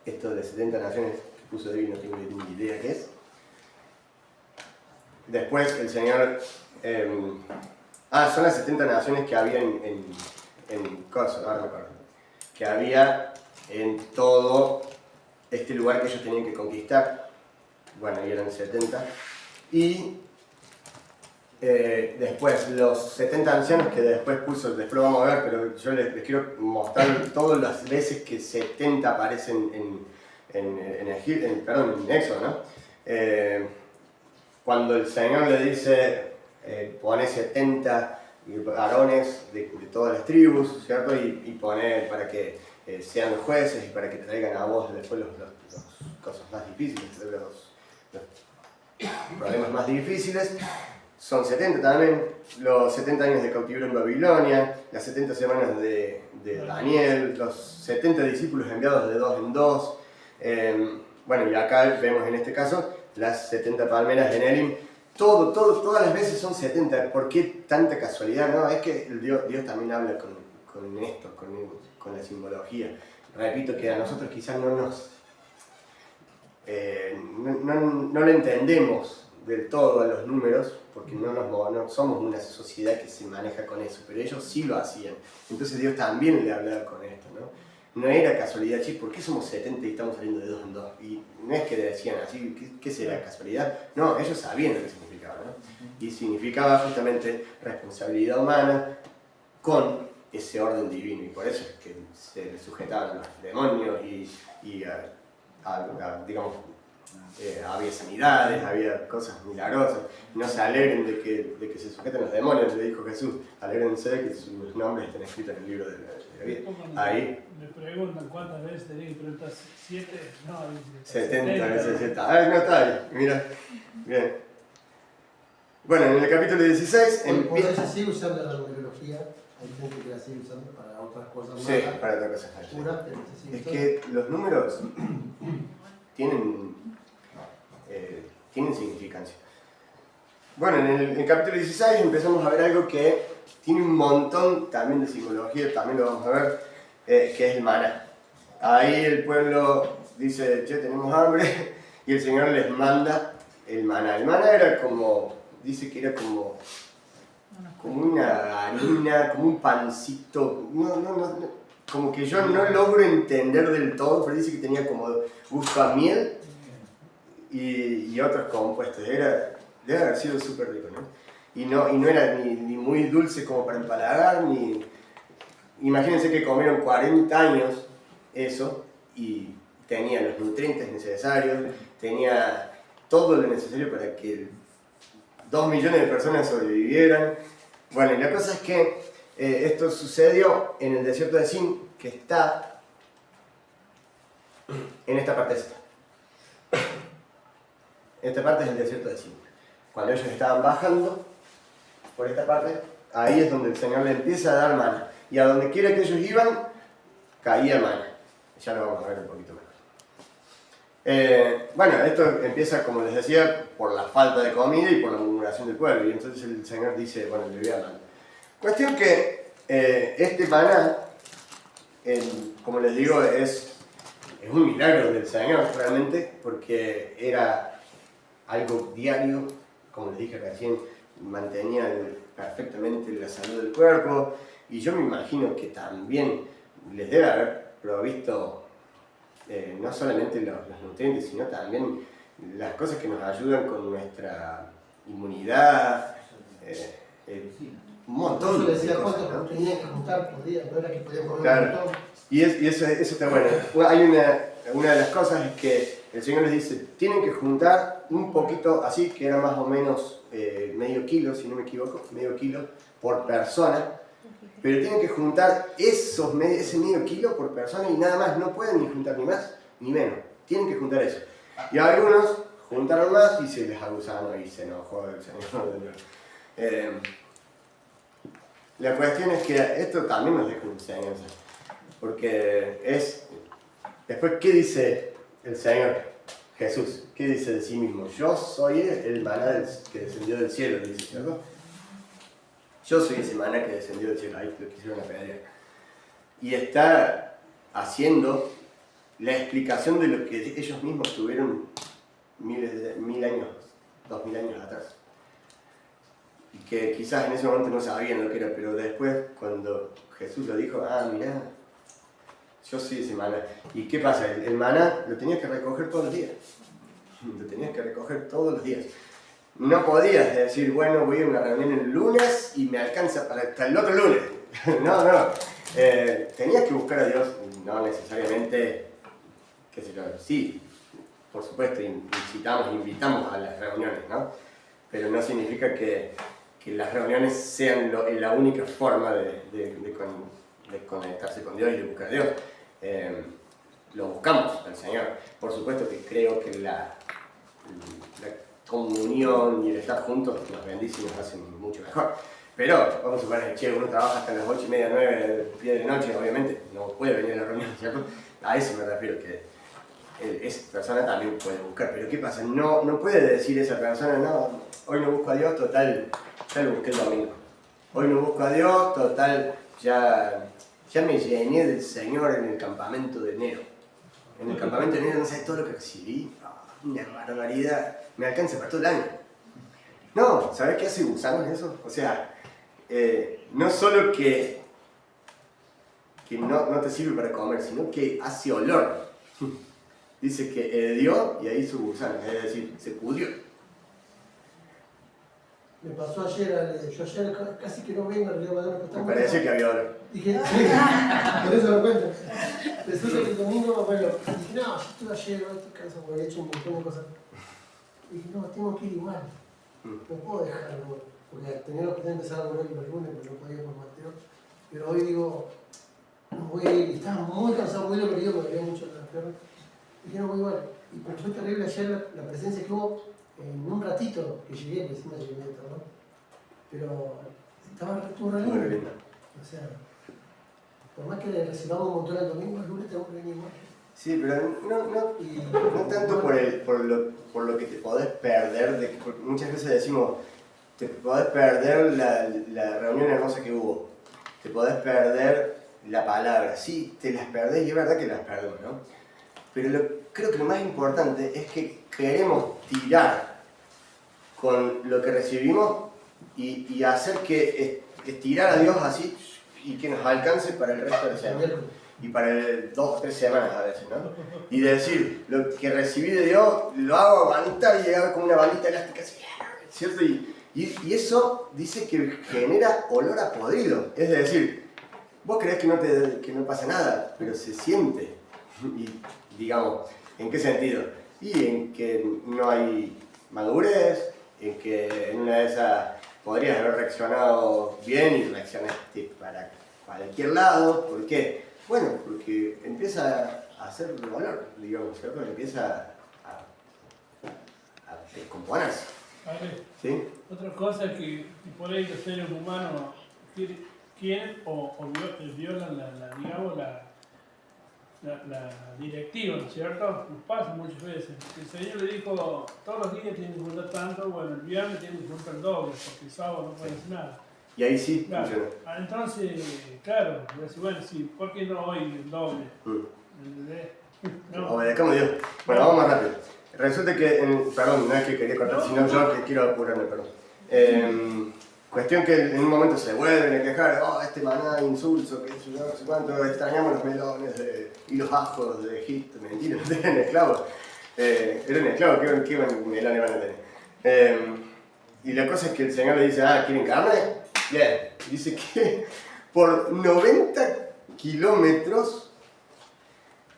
esto de 70 naciones que puso David, no tengo ni idea qué es. Después el Señor, son las 70 naciones que había en Kosovo, ahora me acuerdo, que había en todo este lugar que ellos tenían que conquistar. Bueno, y eran 70. Y después los 70 ancianos que después puso, después lo vamos a ver, pero yo les quiero mostrar todas las veces que 70 aparecen en Éxodo, ¿no? Cuando el Señor le dice, pone 70 varones de todas las tribus, ¿cierto? Y pone para que sean los jueces y para que traigan a vos después las cosas más difíciles, los problemas más difíciles. Son 70 también, los 70 años de cautiverio en Babilonia, las 70 semanas de Daniel, los 70 discípulos enviados de dos en dos. Bueno, y acá vemos en este caso las 70 palmeras en Elim. Todas las veces son 70. ¿Por qué tanta casualidad? No, es que Dios también habla con esto, con la simbología. Repito que a nosotros quizás no lo entendemos del todo a los números, porque no somos una sociedad que se maneja con eso, pero ellos sí lo hacían. Entonces Dios también le hablaba con esto, ¿no? No era casualidad, che, ¿por qué somos 70 y estamos saliendo de dos en dos? Y no es que decían así, ¿qué será casualidad? No, ellos sabían lo que significaba, ¿no? Y significaba justamente responsabilidad humana con ese orden divino, y por eso es que se le sujetaban los demonios y digamos, había sanidades, había cosas milagrosas. No se alegren de que se sujeten los demonios, le dijo Jesús, alégrense de que sus nombres estén escritos en el libro de la vida. Ahí. Me preguntan cuántas veces tenía que preguntar, 7, no, 70 veces 70. No está ahí, mira. Bien. Bueno, en el capítulo 16 ¿Podés seguir usando la numerología? Hay gente que la sigue usando para otras cosas sí, más. para otras cosas. Puras, pero se sigue Es usando. que los números tienen significancia. Bueno, en el capítulo 16 empezamos a ver algo que tiene un montón también de simbología, también lo vamos a ver, que es el maná. Ahí el pueblo dice, che, tenemos hambre, y el Señor les manda el maná. El maná era como, dice que era como una harina, como un pancito, como que yo no logro entender del todo, pero dice que tenía como gusto a miel y otros compuestos. Debe haber sido súper rico, ¿no? Y no era ni muy dulce como para empalagar, ni... Imagínense que comieron 40 años eso y tenía los nutrientes necesarios, tenía todo lo necesario para que 2 millones de personas sobrevivieran. Bueno, y la cosa es que esto sucedió en el desierto de Sin, que está en esta parte esta. Esta parte es el desierto de Sin. Cuando ellos estaban bajando por esta parte, ahí es donde el Señor le empieza a dar maná. Y a donde quiera que ellos iban, caía el maná. Ya lo vamos a ver un poquito más. Bueno, esto empieza, como les decía, por la falta de comida y por la murmuración del pueblo. Y entonces el Señor dice, bueno, le voy a dar. Cuestión que este maná, como les digo, es un milagro del Señor realmente, porque era algo diario, como les dije recién, mantenía perfectamente la salud del cuerpo. Y yo me imagino que también les debe haber provisto no solamente los nutrientes, sino también las cosas que nos ayudan con nuestra inmunidad, un montón Yo de decía cosas, cuánto ¿no? tenían que juntar por día, no era que podían comer Claro. un montón. Y eso está bueno. Hay una de las cosas es que el Señor les dice, tienen que juntar un poquito, así que era más o menos medio kilo, si no me equivoco, medio kilo por persona. Pero tienen que juntar ese medio kilo por persona y nada más, no pueden ni juntar ni más ni menos, tienen que juntar eso. Y algunos juntaron más y se les abusaron y se enojó el Señor. La cuestión es que esto también nos deja una enseñanza, porque después, ¿qué dice el Señor Jesús? ¿Qué dice de sí mismo? Yo soy el maná que descendió del cielo, dice, ¿cierto? Yo soy ese maná que descendió del cielo, ahí lo quisieron apedrear. Y está haciendo la explicación de lo que ellos mismos tuvieron 1000 años, 2000 años atrás. Y que quizás en ese momento no sabían lo que era, pero después cuando Jesús lo dijo, mirá, yo soy ese maná. ¿Y qué pasa? El maná lo tenías que recoger todos los días. Lo tenías que recoger todos los días. No podías decir, bueno, voy a una reunión el lunes y me alcanza para hasta el otro lunes. No. Tenías que buscar a Dios, no necesariamente, qué sé yo, sí, por supuesto, invitamos a las reuniones, ¿no? Pero no significa que las reuniones sean la única forma de conectarse con Dios y de buscar a Dios. Lo buscamos al Señor. Por supuesto que creo que la comunión y el estar juntos nos bendice y nos hacen mucho mejor. Pero vamos a suponer que uno trabaja hasta las 8:30, 9 de la noche, obviamente no puede venir a la reunión, ¿cierto? A eso me refiero, que esa persona también puede buscar. Pero ¿qué pasa? No puede decir esa persona, no, hoy no busco a Dios, total, ya lo busqué el domingo. Hoy no busco a Dios, total, ya me llené del Señor en el campamento de enero. En el campamento de enero no sabes todo lo que recibí, una barbaridad, me alcanza para todo el año. No, ¿sabes qué hace gusanos eso? O sea, no solo que no te sirve para comer, sino que hace olor. Dice que dio y ahí hizo gusanos, es decir, se pudrió. Me pasó ayer, yo ayer casi que no vengo al Río Madero. Me parece que había olor. Dije, sí, por eso lo cuento. Resulta que el domingo, bueno, dije, no, yo estuve ayer, no estoy cansado porque he hecho un montón de cosas. Y dije, no, tengo que ir igual. No puedo dejarlo, porque tenía que empezar a volver el lunes, pero no podía por Mateo. Pero hoy digo, no voy a ir, estaba muy cansado, muy dolorido, porque había mucho en la pierna. Dije, no voy igual. Y pero fue terrible ayer la presencia que hubo en un ratito que llegué, que encima llegué medio tarde. Pero estuvo re lindo. O sea, por más que recibamos un montón el domingo, el lunes tengo que venir igual. Sí, pero no tanto por lo que te podés perder, porque muchas veces decimos, te podés perder la reunión hermosa que hubo, te podés perder la palabra, sí, te las perdés y es verdad que las perdemos, ¿no? Pero creo que lo más importante es que queremos tirar con lo que recibimos y hacer que estirar a Dios así y que nos alcance para el resto de la semana. Y para 2 o 3 semanas a veces, ¿no? Y decir, lo que recibí de Dios, lo hago aguantar y llegar con una bandita elástica así, ¿cierto? Y eso dice que genera olor a podrido. Es decir, vos creés que no pasa nada, pero se siente. Y digamos, ¿en qué sentido? Y en que no hay madurez, en que en una de esas podrías haber reaccionado bien y reaccionaste para cualquier lado. ¿Por qué? Bueno, porque empieza a hacer valor, digamos, ¿cierto? Empieza a descomponerse. Vale. ¿Sí? Otra cosa es que por ahí los seres humanos quieren o violan la directiva, ¿no es cierto? Nos pasa muchas veces. El Señor le dijo, todos los días tienen que juntar tanto, bueno, el viernes tienen que juntar el doble, porque el sábado no pueden hacer nada. Y ahí sí Claro. funciona. Entonces, claro, yo decía, bueno, sí, ¿por qué no hoy el doble? ¿Entendés? No. Obedezcamos a Dios. Bueno, vamos más rápido. Resulta que, perdón, no es que quería cortar, sino yo que quiero apurarme, perdón. Cuestión que en un momento se vuelven a quejar, oh, este maná de insulso, que eso, no sé cuánto, extrañamos los melones y los ajos de Egipto, mentira, no eran esclavos. Eran esclavos, ¿qué melones van a tener? Y la cosa es que el Señor le dice, ah, ¿quieren carne? Bien. Dice que por 90 kilómetros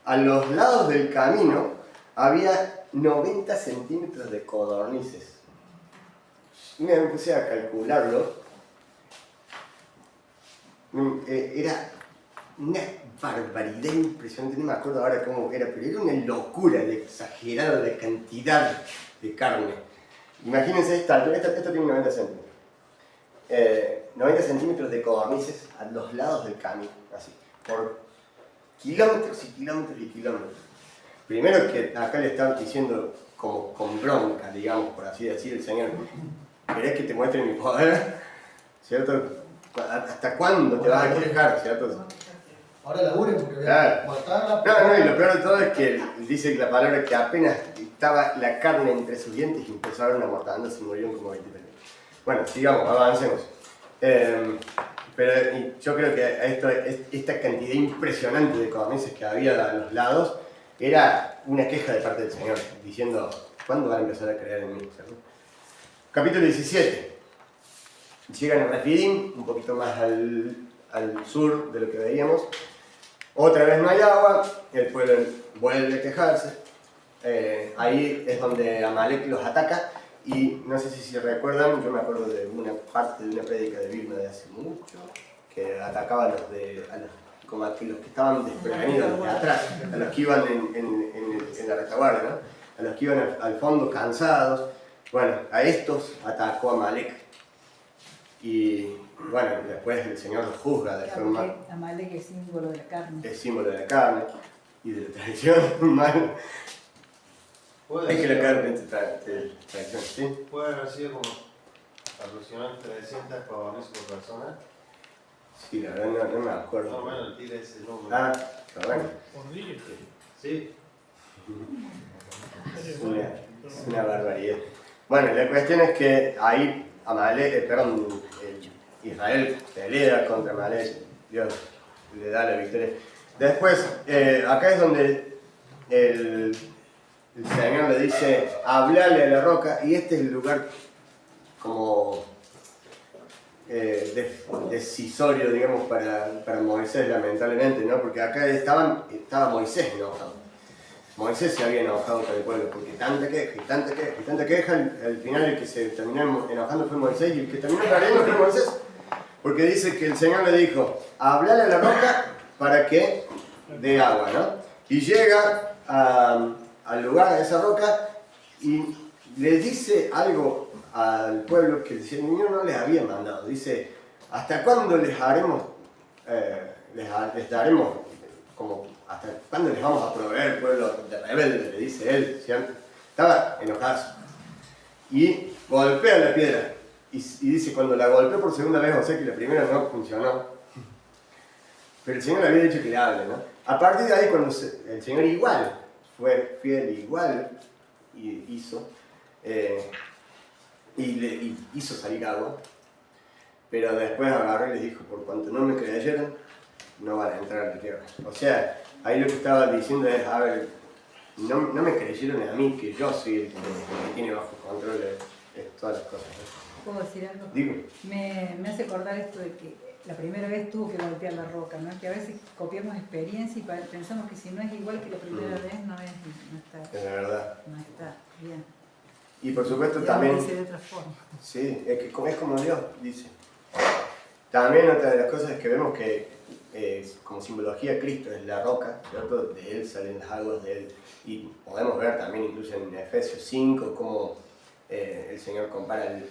a los lados del camino había 90 centímetros de codornices. Me empecé a calcularlo. Era una barbaridad impresionante, no me acuerdo ahora cómo era, pero era una locura de exagerada de cantidad de carne. Imagínense esto tiene 90 centímetros. 90 centímetros de codornices a los lados del camino, así, por kilómetros y kilómetros y kilómetros. Primero que acá le están diciendo como con bronca, digamos, por así decir, el Señor, ¿querés que te muestre mi poder? ¿Cierto? ¿Hasta cuándo te vas a quejar? ¿Cierto? Ahora laburen porque voy Claro. a matarla. No, y lo peor de todo es que dice la palabra que apenas estaba la carne entre sus dientes y empezaron a mortando, se murieron como 20 personas. Bueno, sigamos, avancemos. Pero yo creo que esta cantidad impresionante de codornices que había a los lados era una queja de parte del Señor, diciendo, ¿cuándo van a empezar a creer en mí? ¿Cierto? Capítulo 17. Llegan a Refidim, un poquito más al sur de lo que veíamos. Otra vez no hay agua, el pueblo vuelve a quejarse. Ahí es donde Amalek los ataca. Y no sé si recuerdan, yo me acuerdo de una parte de una prédica de Vilma de hace mucho, que atacaba a los que estaban desprevenidos de atrás, a los que iban en la retaguardia, ¿no? A los que iban al fondo cansados. Bueno, a estos atacó Amalek. Y bueno, después el Señor los juzga de forma... Amalek es símbolo de la carne. Es símbolo de la carne y de la tradición humana. Es que la carne es tradición, ¿sí? Puede haber sido como aproximadamente 300 codornices por persona. Sí, la verdad no me acuerdo. No, bueno, tira ese número. Ah, pero bueno. Por día. Sí. Es una barbaridad. Bueno, la cuestión es que ahí Israel pelea contra Amalek, Dios le da la victoria. Después, acá es donde el Señor le dice, hablale a la roca, y este es el lugar como decisorio, digamos, para Moisés, lamentablemente, ¿no? Porque acá estaba Moisés enojado. Moisés se había enojado con el pueblo, porque tanta queja y tanta queja y tanta queja, al final el que se terminó enojando fue Moisés, y el que terminó perdiendo fue Moisés, porque dice que el Señor le dijo, hablale a la roca para que dé agua, ¿no? Y llega al lugar, a esa roca, y le dice algo al pueblo que el Señor no les había mandado. Dice, ¿hasta cuándo les daremos como, hasta cuándo les vamos a proveer, pueblo de rebelde? Le dice él, ¿cierto? Estaba enojado. Y golpea la piedra. Y dice, cuando la golpeó por segunda vez, o sea que la primera no funcionó, pero el Señor le había dicho que le hable, ¿no? A partir de ahí, cuando el Señor igual fue fiel, igual hizo, y hizo salir agua, pero después agarró y les dijo, por cuanto no me creyeron, no van a entrar a la tierra. O sea, ahí lo que estaba diciendo es, a ver, no me creyeron a mí, que yo soy el que tiene bajo control todas las cosas, ¿no? ¿Puedo decir algo? Digo. Me hace acordar esto de que la primera vez tuvo que golpear la roca, ¿no? Que a veces copiamos experiencia y pensamos que si no es igual que la primera vez, no está, Es la verdad. no está bien. Y por supuesto Dios también... dice de otra forma. Sí, es como Dios dice. También otra de las cosas que vemos que como simbología Cristo es la roca, ¿cierto? De Él salen las aguas de Él. Y podemos ver también incluso en Efesios 5 cómo el Señor compara el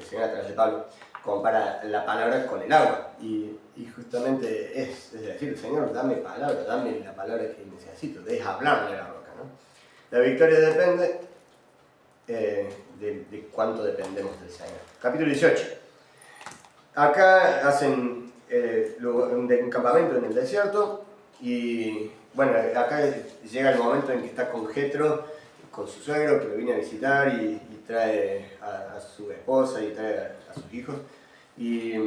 Señor a través de Pablo, compara la palabra con el agua. Y justamente es decir, Señor, dame palabra, dame la palabra que necesito, deja hablarle a la roca, ¿no? La victoria depende de cuánto dependemos del Señor. Capítulo 18. Acá hacen un campamento en el desierto y bueno, acá llega el momento en que está con Jetro, con su suegro que lo viene a visitar y trae a su esposa y trae a sus hijos y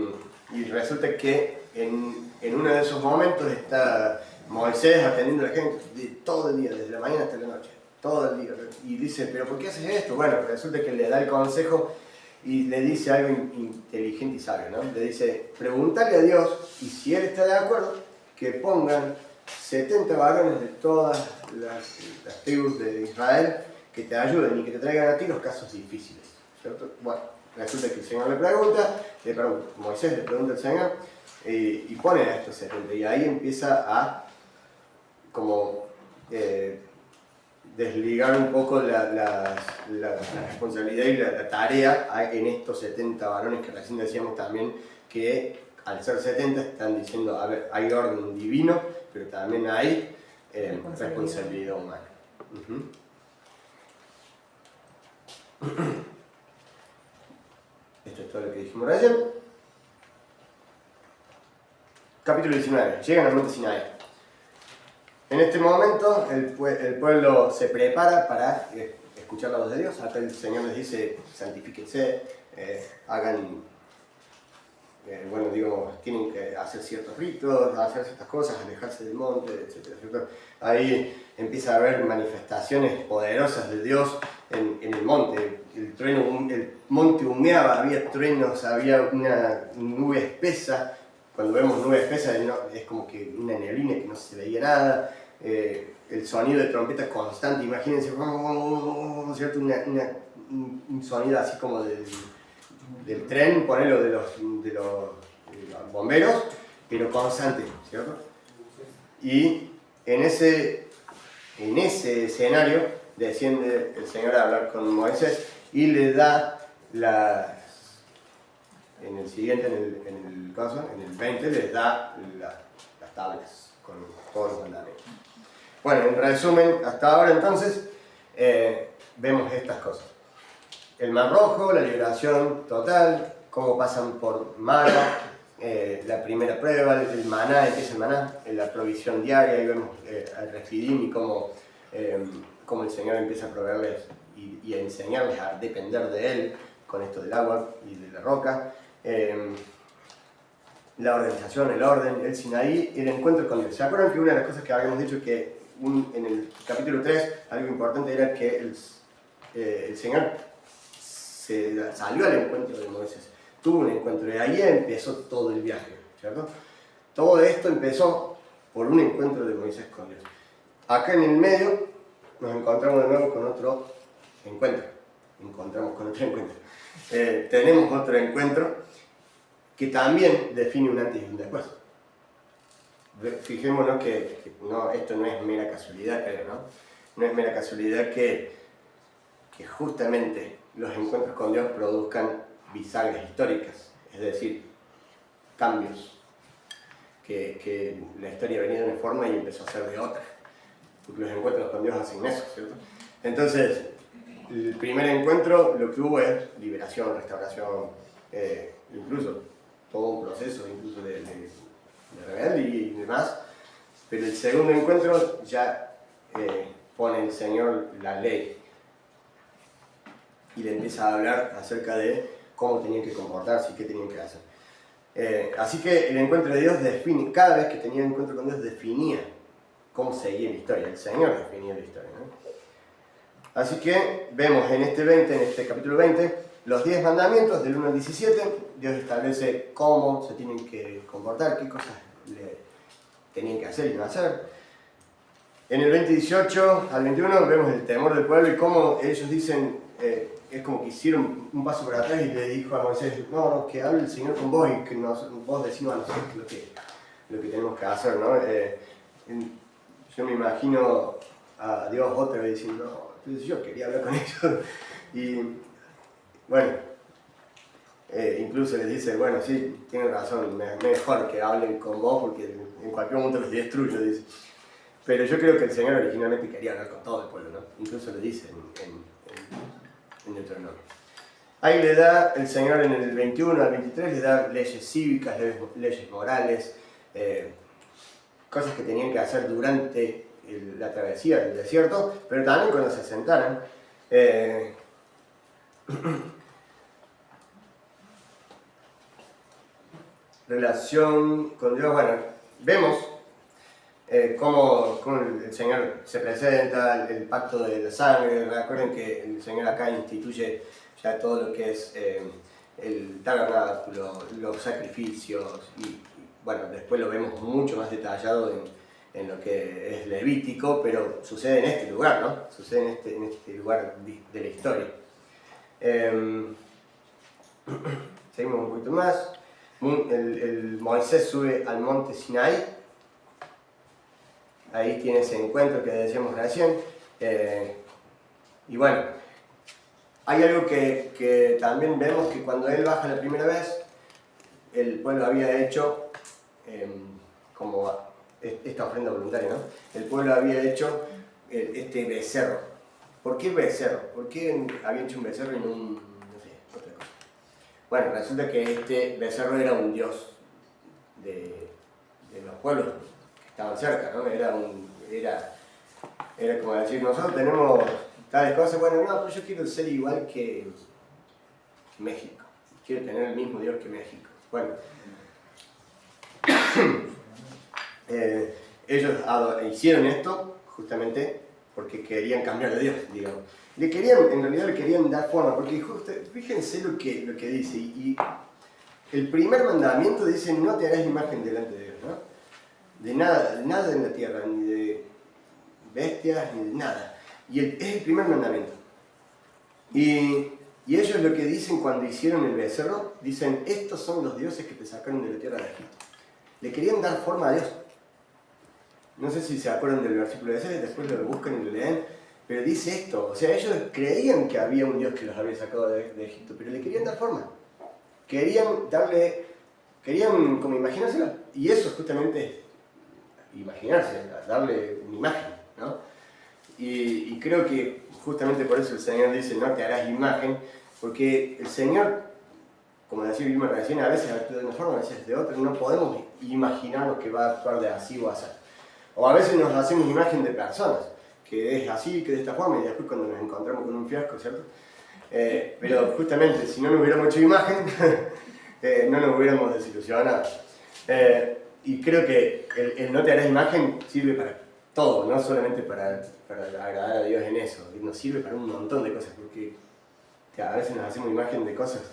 resulta que en uno de esos momentos está Moisés atendiendo a la gente todo el día, desde la mañana hasta la noche, todo el día, y dice, pero ¿por qué haces esto? Bueno, resulta que le da el consejo y le dice algo inteligente y sabio, ¿no? Le dice, pregúntale a Dios y si Él está de acuerdo, que pongan 70 varones de todas las tribus de Israel que te ayuden y que te traigan a ti los casos difíciles, ¿cierto? Bueno, resulta que el Señor Moisés le pregunta al Señor y pone a estos 70 y ahí empieza a como desligar un poco la responsabilidad y la tarea en estos 70 varones que recién decíamos también que al ser 70 están diciendo, a ver, hay orden divino, pero también hay responsabilidad humana. Esto es todo lo que dijimos recién. Capítulo 19. Llegan al monte Sinaí. En este momento el pueblo se prepara para escuchar la voz de Dios. Acá el Señor les dice, santifíquense, hagan, tienen que hacer ciertos ritos, hacer ciertas cosas, alejarse del monte, etc. ¿cierto? Ahí empieza a haber manifestaciones poderosas de Dios en el monte. El monte humeaba, había truenos, había una nube espesa. Cuando vemos nube espesa es como que una neblina que no se veía nada, el sonido de trompeta constante, imagínense, ¿cierto? Un sonido así como del tren, ponelo de los bomberos, pero constante, ¿cierto? Y en ese escenario desciende el Señor a hablar con Moisés y le da en el siguiente, en el 20, les da las tablas con todos los mandamientos. Bueno, en resumen, hasta ahora entonces vemos estas cosas. El Mar Rojo, la liberación total, cómo pasan por Mara, la primera prueba, el maná, empieza el maná, la provisión diaria, y vemos al Refidim y cómo el Señor empieza a proveerles y a enseñarles a depender de Él con esto del agua y de la roca. La organización, el orden, el Sinaí, el encuentro con Dios. ¿Se acuerdan que una de las cosas que habíamos dicho que en el capítulo 3, algo importante era que el Señor salió al encuentro de Moisés, tuvo un encuentro y ahí empezó todo el viaje, ¿cierto? Todo esto empezó por un encuentro de Moisés con Dios. Acá en el medio nos encontramos de nuevo con otro encuentro. Tenemos otro encuentro que también define un antes y un después. Fijémonos que esto no es mera casualidad, creo, ¿no? No es mera casualidad que justamente los encuentros con Dios produzcan bisagras históricas, es decir, cambios, que la historia venía de una forma y empezó a ser de otra, porque los encuentros con Dios hacen eso, ¿cierto? Entonces, el primer encuentro lo que hubo es liberación, restauración, incluso todo un proceso incluso de rebelde y demás, pero el segundo encuentro ya pone el Señor la ley y le empieza a hablar acerca de cómo tenían que comportarse y qué tenían que hacer. Así que el encuentro de Dios define, cada vez que tenía encuentro con Dios definía cómo seguía la historia, el Señor definía la historia, ¿no? Así que vemos en este capítulo 20, los 10 mandamientos del 1 al 17, Dios establece cómo se tienen que comportar, qué cosas tenían que hacer y no hacer. En el 20:18 al 21 vemos el temor del pueblo y cómo ellos dicen, es como que hicieron un paso para atrás y le dijo a Moisés, no, que hable el Señor con vos y que vos decimos a nosotros lo que tenemos que hacer, ¿no? Yo me imagino a Dios otra vez diciendo, no, entonces yo quería hablar con ellos. Y bueno, incluso les dice, bueno, sí, tienen razón, mejor que hablen con vos porque en cualquier momento los destruyo, dice. Pero yo creo que el Señor originalmente quería hablar con todo el pueblo, ¿no? Incluso lo dice en Deuteronomio. Ahí le da el Señor en el 21 al 23, le da leyes cívicas, leyes morales, cosas que tenían que hacer durante la travesía del desierto, pero también cuando se asentaran. Relación con Dios, bueno, vemos cómo el Señor se presenta, el pacto de la sangre. Recuerden que el Señor acá instituye ya todo lo que es el tabernáculo, los sacrificios, y bueno, después lo vemos mucho más detallado en lo que es Levítico, pero sucede en este lugar, ¿no? Sucede en este lugar de la historia. Seguimos un poquito más. El Moisés sube al monte Sinaí. Ahí tiene ese encuentro que decíamos recién. Y bueno, hay algo que también vemos, que cuando él baja la primera vez, el pueblo había hecho como esta ofrenda voluntaria, ¿no? El pueblo había hecho este becerro. ¿Por qué becerro? ¿Por qué había hecho un becerro y no un, no sé, otra cosa? Bueno, resulta que este becerro era un dios de los pueblos que estaban cerca, ¿no? Era como decir, nosotros tenemos tales cosas, bueno, no, pero yo quiero ser igual que México. Quiero tener el mismo dios que México. Bueno, ellos hicieron esto justamente porque querían cambiar de Dios, digamos. En realidad le querían dar forma, porque fíjense lo que dice, y el primer mandamiento dice, no te harás imagen delante de Dios, ¿no? De nada en la tierra, ni de bestias, ni de nada. Y es el primer mandamiento. Y ellos lo que dicen cuando hicieron el becerro, dicen, estos son los dioses que te sacaron de la tierra de Egipto. Le querían dar forma a Dios. No sé si se acuerdan del versículo de ese, después lo buscan y lo leen, pero dice esto, o sea, ellos creían que había un Dios que los había sacado de Egipto, pero le querían dar forma. Querían como imaginárselo, y eso justamente imaginarse, darle una imagen, ¿no? Y creo que justamente por eso el Señor dice, no te harás imagen, porque el Señor, como decía Vilma recién, a veces actúa de una forma, a veces de otra, no podemos imaginarnos que va a actuar de así o así. O a veces nos hacemos imagen de personas, que es así, que de esta forma, y después cuando nos encontramos con un fiasco, ¿cierto? Pero justamente, si no nos hubiéramos hecho imagen, no nos hubiéramos desilusionado. Y creo que el no te harás imagen sirve para todo, no solamente para agradar a Dios en eso, nos sirve para un montón de cosas, porque a veces nos hacemos imagen de cosas.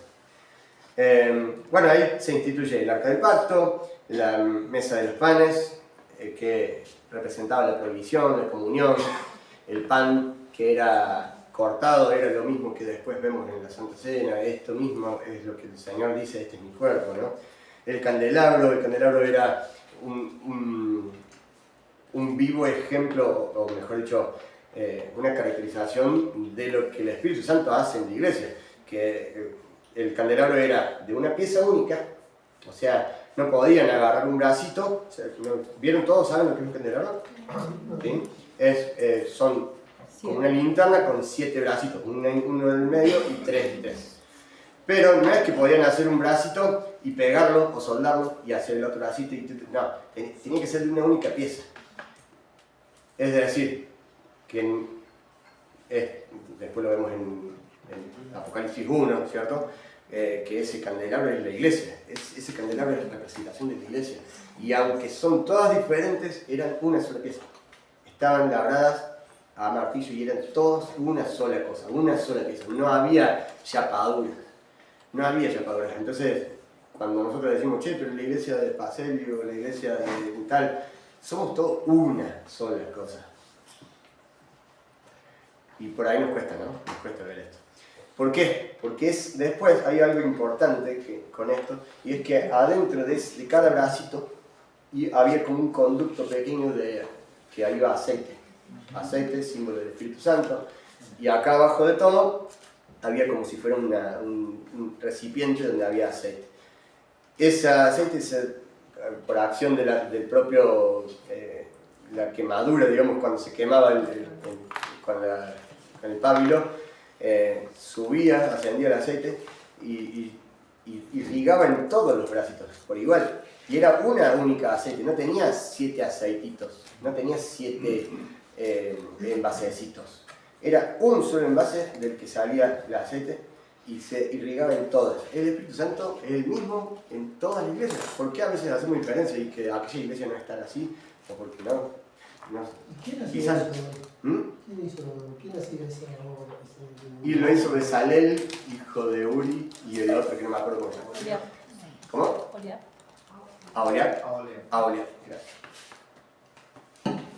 Bueno, ahí se instituye el Arca del Pacto, la mesa de los panes, que representaba la provisión, la comunión, el pan que era cortado era lo mismo que después vemos en la Santa Cena, esto mismo es lo que el Señor dice, este es mi cuerpo, ¿no? El candelabro era un vivo ejemplo, o mejor dicho, una caracterización de lo que el Espíritu Santo hace en la iglesia, que el candelabro era de una pieza única, o sea, no podían agarrar un bracito, ¿vieron todos? ¿Saben lo que es un candelabro? ¿Sí? Son como una linterna con 7 bracitos, uno en el medio y 3. Pero no es que podían hacer un bracito y pegarlo o soldarlo y hacer el otro bracito, no, tenía que ser de una única pieza. Es decir, que después lo vemos en Apocalipsis 1, ¿cierto? Que ese candelabro es la iglesia, ese candelabro es la representación de la iglesia. Y aunque son todas diferentes, eran una sola pieza. Estaban labradas a martillo y eran todas una sola cosa, una sola pieza. No había chapaduras. Entonces, cuando nosotros decimos, che, pero la iglesia de Pacelio, la iglesia de tal, somos todos una sola cosa. Y por ahí nos cuesta, ¿no? Nos cuesta ver esto. ¿Por qué? Porque después hay algo importante con esto, y es que adentro de cada bracito había como un conducto pequeño que iba aceite. Aceite, símbolo del Espíritu Santo. Y acá abajo de todo había como si fuera un recipiente donde había aceite. Ese aceite, por acción del propio, la quemadura, digamos, cuando se quemaba con el pábilo, subía, ascendía el aceite y irrigaba en todos los bracitos por igual. Y era una única aceite, no tenía 7 aceititos, no tenía 7 envasecitos. Era un solo envase del que salía el aceite y se irrigaba en todas. El Espíritu Santo es el mismo en todas las iglesias. ¿Por qué a veces hacemos diferencia y que aquella iglesia no está así? ¿O porque no? ¿Quién hacía Quizás. eso? ¿Quién hacía esa obra? Y lo hizo Bezalel, hijo de Uri, y el otro que no me acuerdo cómo se llama. Oliab. ¿Cómo? Oliab. Aholiab. Ahora. Gracias.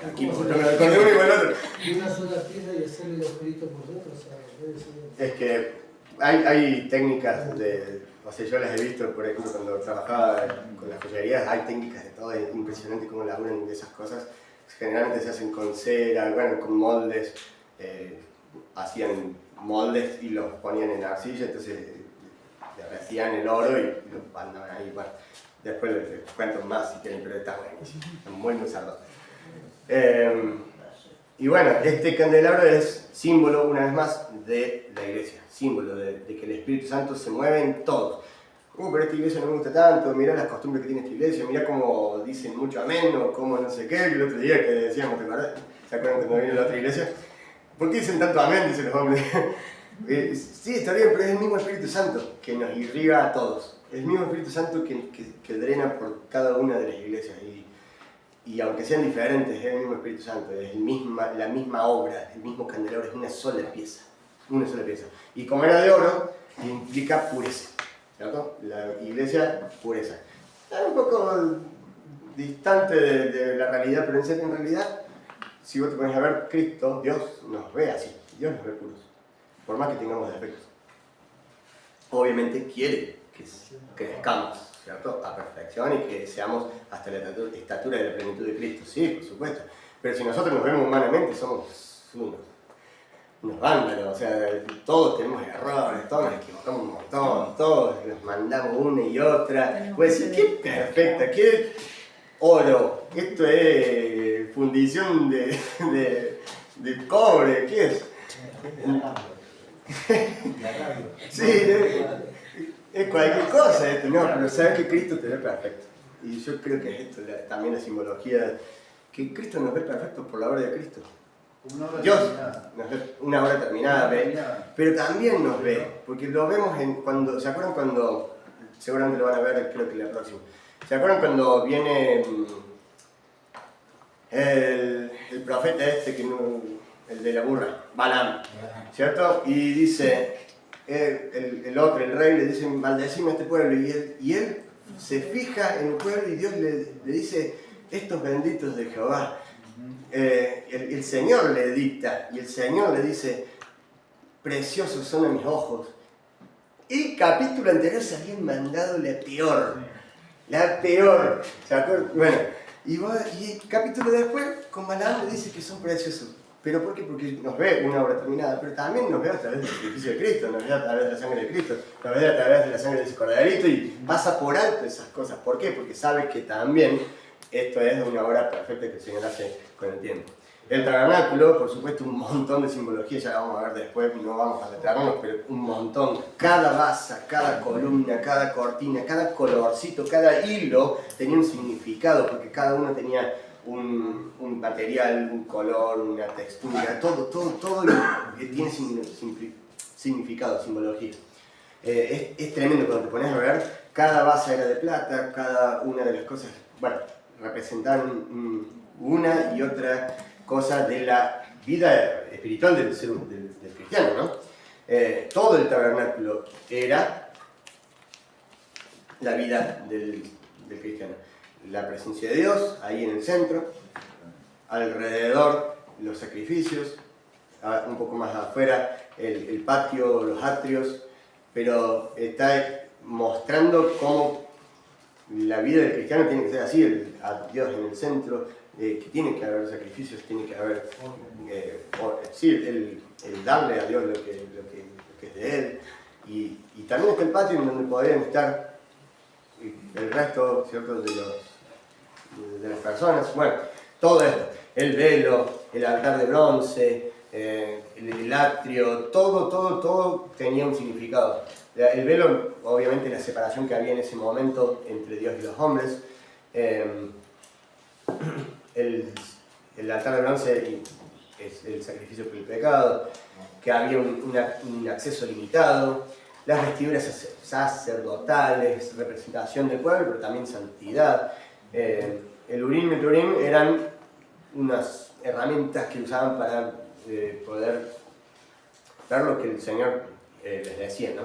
Aquí nosotros me acordé uno y el otro. Y una sola pieza y hacerle el agujerito por dentro, o sea, debe ser... Es que hay técnicas de... O sea, yo las he visto, por ejemplo, cuando trabajaba con las joyerías, hay técnicas de todo, es impresionante cómo laburan de esas cosas. Generalmente se hacen con cera, bueno, con moldes, hacían moldes y los ponían en arcilla, entonces le reciían el oro y lo mandaban ahí. Bueno, después les cuento más si quieren, pero está buenísimo, es muy usado. Y bueno, este candelabro es símbolo, una vez más, de la iglesia, símbolo de que el Espíritu Santo se mueve en todo. Pero esta iglesia no me gusta tanto, mirá las costumbres que tiene esta iglesia, mirá cómo dicen mucho amén o cómo no sé qué, el otro día que decíamos, ¿te acuerdas? ¿Se acuerdan cuando vino la otra iglesia? ¿Por qué dicen tanto amén? Dicen los hombres. Sí, está bien, pero es el mismo Espíritu Santo que nos irriga a todos. Es el mismo Espíritu Santo que drena por cada una de las iglesias. Y aunque sean diferentes, es el mismo Espíritu Santo, es la misma obra, el mismo candelabro, es una sola pieza. Una sola pieza. Y como era de oro, implica pureza. ¿Cierto? La iglesia, pureza. Es un poco distante de la realidad, pero en realidad, si vos te pones a ver, Cristo, Dios nos ve así, Dios nos ve puros, por más que tengamos defectos. Obviamente quiere que crezcamos, ¿cierto? A perfección y que seamos hasta la estatura de la plenitud de Cristo, sí, por supuesto. Pero si nosotros nos vemos humanamente, somos unos vándalos, o sea, todos tenemos errores, todos nos equivocamos un montón, todos nos mandamos una y otra. Pues decir, qué perfecta, qué oro, esto es fundición de cobre, ¿qué es? Sí, es cualquier cosa esto, no, pero sabes que Cristo te ve perfecto. Y yo creo que es esto también la simbología, que Cristo nos ve perfectos por la obra de Cristo. Dios nos ve una obra terminada, pero también nos ve, porque lo vemos cuando, ¿se acuerdan cuando, seguramente lo van a ver creo que la próxima, ¿se acuerdan cuando viene el profeta el de la burra, Balaam, ¿cierto? Y dice, el otro, el rey, le dice, maldecime a este pueblo, y él se fija en el pueblo y Dios le dice, estos benditos de Jehová. El Señor le dicta y el Señor le dice, preciosos son a mis ojos. Y capítulo anterior se habían mandado la peor, ¿se acuerdan? Bueno, y capítulo después con Balaam le dice que son preciosos. ¿Pero por qué? Porque nos ve una obra terminada, pero también nos ve a través del sacrificio de Cristo, nos ve a través de la sangre de Cristo, nos ve a través de la sangre de ese corderito y pasa por alto esas cosas. ¿Por qué? Porque sabe que también esto es una obra perfecta que el Señor hace con el tiempo. El tabernáculo, por supuesto, un montón de simbología, ya la vamos a ver después, no vamos a detenernos, pero un montón. Cada basa, cada columna, cada cortina, cada colorcito, cada hilo tenía un significado, porque cada uno tenía un material, un color, una textura, todo tiene significado, simbología. Es tremendo cuando te pones a ver, cada base era de plata, cada una de las cosas, bueno, representaban una y otra cosa de la vida espiritual del cristiano, ¿no? Todo el tabernáculo era la vida del cristiano. La presencia de Dios, ahí en el centro, alrededor los sacrificios, un poco más afuera el patio, los atrios, pero está mostrando cómo la vida del cristiano tiene que ser así, a Dios en el centro, que tiene que haber sacrificios, tiene que haber, el darle a Dios lo que es de Él, también está el patio en donde podrían estar el resto, ¿cierto?, de las personas. Bueno, todo esto, el velo, el altar de bronce, el atrio, todo tenía un significado. El velo, obviamente, la separación que había en ese momento entre Dios y los hombres. El altar de bronce es el sacrificio por el pecado, que había un acceso limitado, las vestiduras sacerdotales, representación del pueblo, pero también santidad. El Urim y el Turim eran unas herramientas que usaban para poder ver lo que el Señor les decía, ¿no?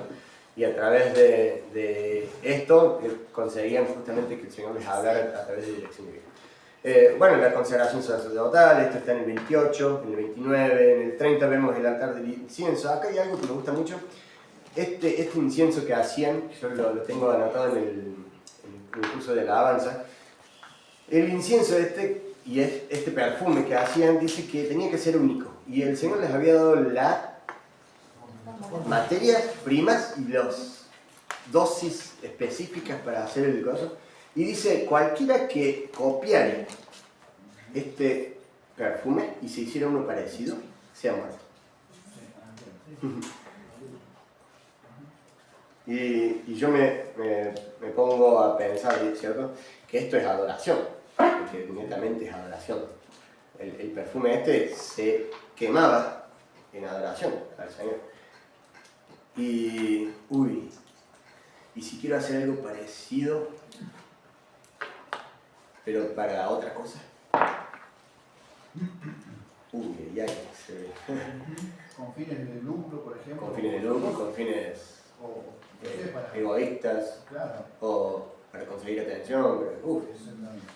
Y a través de esto conseguían justamente que el Señor les hablara a través de dirección divina. Bueno, la consagración sacerdotal, esto está en el 28, en el 29, en el 30 vemos el altar del incienso. Acá hay algo que me gusta mucho. Este incienso que hacían, yo lo tengo anotado en el curso de alabanza. El incienso y este perfume que hacían, dice que tenía que ser único. Y el Señor les había dado la materias primas y las dosis específicas para hacer el coso. Y dice, cualquiera que copiara este perfume y se hiciera uno parecido, sea muerto. Y yo me pongo a pensar, ¿cierto?, que esto es adoración, porque netamente es adoración. El perfume se quemaba en adoración al Señor. Y si quiero hacer algo parecido, pero para otra cosa, ya se ve. Con fines de lucro, por ejemplo. Con fines de lucro, con fines egoístas, claro, o para conseguir atención. exactamente.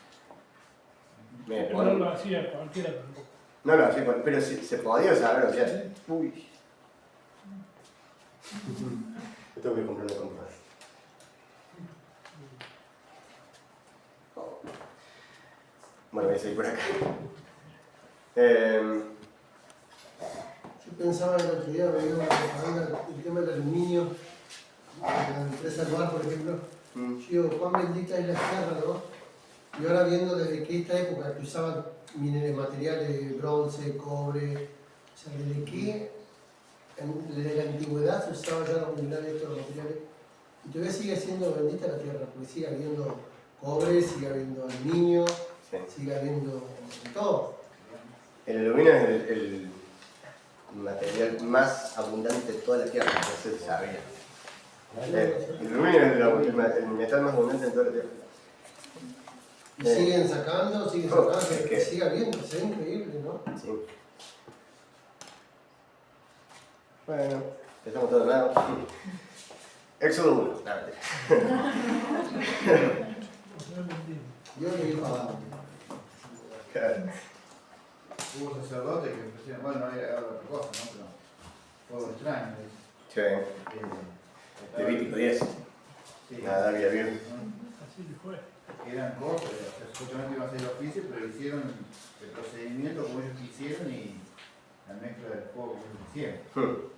Pero no lo hacía cualquiera tampoco. No lo hacía, pero se podía saber, o sea. Uy. Yo tengo que comprar una compra. Bueno, voy a seguir por acá. Yo pensaba el otro día, veía una propaganda, el tema del aluminio, de la empresa Loar, por ejemplo. Yo digo, cuán bendita es la tierra, ¿no? Y ahora viendo desde que esta época que usaban materiales, bronce, cobre, o sea, desde que desde la antigüedad se usaba ya los minerales, estos materiales, y todavía sigue siendo bendita la tierra, porque sigue habiendo cobre, sigue habiendo aluminio, sigue habiendo de todo. El aluminio es el material más abundante de toda la tierra, no se sabía. El aluminio es el metal más abundante de toda la tierra. Y siguen sacando, que sigue habiendo, es increíble, ¿no? Sí. Bueno, estamos todos lados. Éxodo 1, la verdad. Yo le digo a Hubo sacerdotes que ofrecían, bueno, no era otra cosa, ¿no? Pero fue extraño. Sí. Levítico 10. Sí. Nada había bien. Así le fue. Eran cosas, o sea, supuestamente iba a ser el oficio, pero hicieron el procedimiento como ellos quisieron y la mezcla del fuego como ellos quisieron.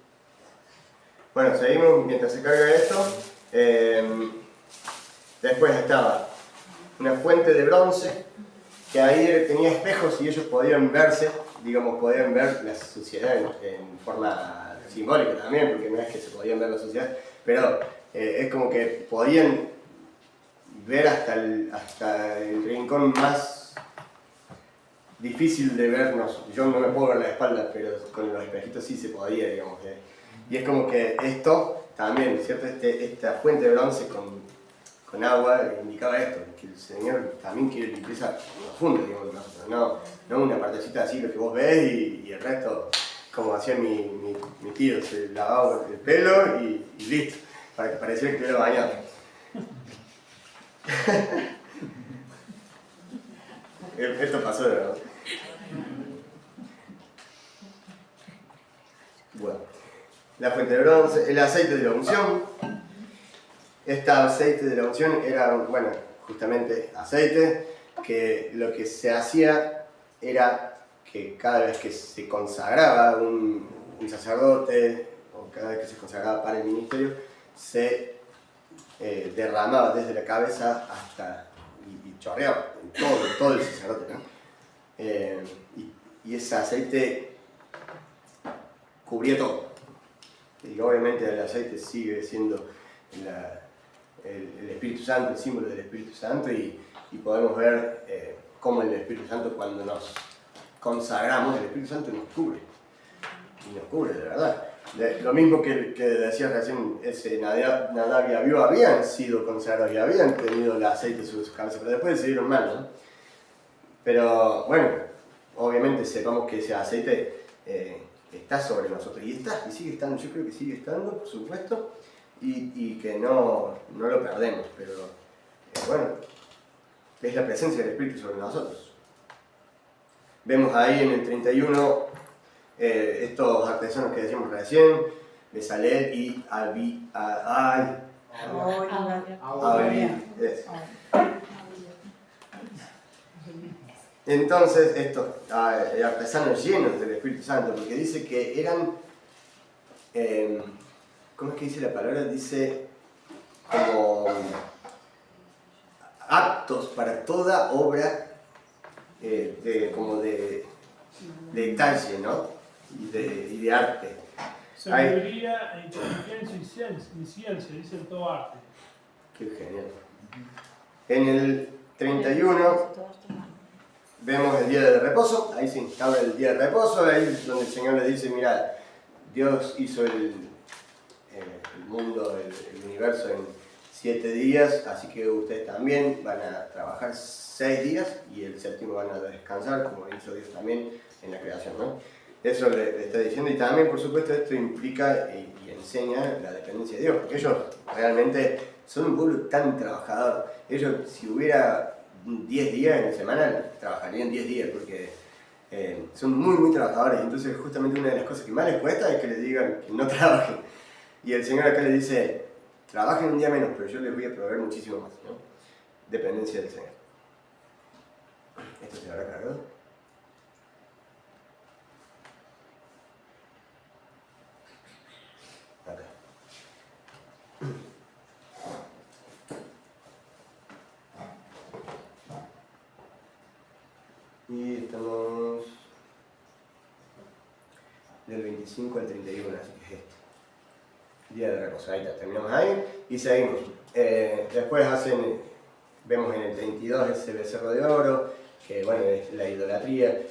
Bueno, seguimos mientras se carga esto. Después estaba una fuente de bronce que ahí tenía espejos y ellos podían verse, digamos, podían ver la suciedad en forma simbólica también, porque no es que se podían ver la suciedad, pero es como que podían ver hasta el rincón más difícil de vernos. Yo no me puedo ver la espalda, pero con los espejitos sí se podía, digamos. Y es como que esto también, ¿cierto? Esta fuente de bronce con agua indicaba esto, que el Señor también quiere limpieza profunda, digamos, no una partecita así, lo que vos ves y el resto, como hacía mi tío, se lavaba el pelo y listo, para que pareciera que estuviera bañado. Esto pasó de verdad. Bueno, la fuente de bronce, el aceite de la unción. Este aceite de la unción era, bueno, justamente aceite, que lo que se hacía era que cada vez que se consagraba un sacerdote, o cada vez que se consagraba para el ministerio, se derramaba desde la cabeza hasta, y chorreaba en todo el sacerdote, ¿no? Y ese aceite cubría todo. Y obviamente el aceite sigue siendo el Espíritu Santo, el símbolo del Espíritu Santo, y podemos ver cómo el Espíritu Santo, cuando nos consagramos, el Espíritu Santo nos cubre, y nos cubre de verdad. Lo mismo que decía recién, ese Nadab y Abiú habían sido consagrados y habían tenido el aceite sobre sus cabezas, pero después decidieron mal, ¿no? Pero bueno, obviamente sepamos que ese aceite está sobre nosotros, y sigue estando, yo creo que sigue estando, por supuesto, y que no lo perdemos, pero bueno, es la presencia del Espíritu sobre nosotros. Vemos ahí en el 31 estos artesanos que decíamos recién, Bezalel y Abi. Entonces, estos artesanos llenos del Espíritu Santo, porque dice que eran, ¿cómo es que dice la palabra? Dice como aptos para toda obra de detalle, ¿no? Y de arte. Sabiduría, inteligencia y ciencia, dice en todo arte. Qué genial. En el 31 vemos el día de reposo, ahí se instaura el día de reposo, ahí es donde el Señor le dice, mirad, Dios hizo el mundo, el universo en 7 días, así que ustedes también van a trabajar 6 días y el séptimo van a descansar, como hizo Dios también en la creación, ¿no? Eso le está diciendo, y también, por supuesto, esto implica y enseña la dependencia de Dios, porque ellos realmente son un pueblo tan trabajador. Ellos, si hubiera 10 días en la semana, trabajarían 10 días, porque son muy, muy trabajadores. Entonces, justamente una de las cosas que más les cuesta es que les digan que no trabajen. Y el Señor acá les dice, trabajen un día menos, pero yo les voy a proveer muchísimo más, ¿no? Dependencia del Señor. ¿Esto se habrá cargado? Acá. Y estamos del 25 al 31, así que es este. Día de reposo, ahí está, terminamos ahí y seguimos. Después vemos en el 32 ese becerro de oro, que bueno, es la idolatría.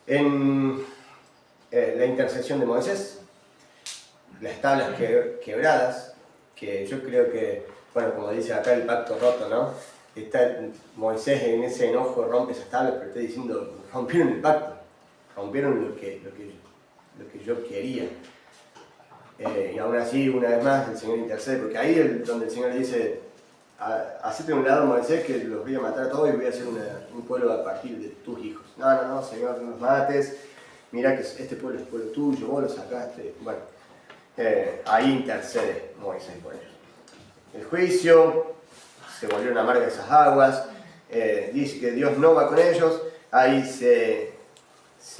En la intercesión de Moisés, las tablas quebradas, que yo creo que, bueno, como dice acá el pacto roto, ¿no? Está Moisés en ese enojo, rompe esas tablas, pero está diciendo, rompieron el pacto, rompieron lo que yo quería. Y aún así, una vez más, el Señor intercede, porque ahí es donde el Señor le dice, hacete a un lado, Moisés, que los voy a matar a todos y voy a hacer un pueblo a partir de tus hijos. No, Señor, no los mates, mira que este pueblo es pueblo tuyo, vos lo sacaste. Bueno, ahí intercede Moisés por ellos. El juicio, se volvieron amargas esas aguas, dice que Dios no va con ellos, ahí se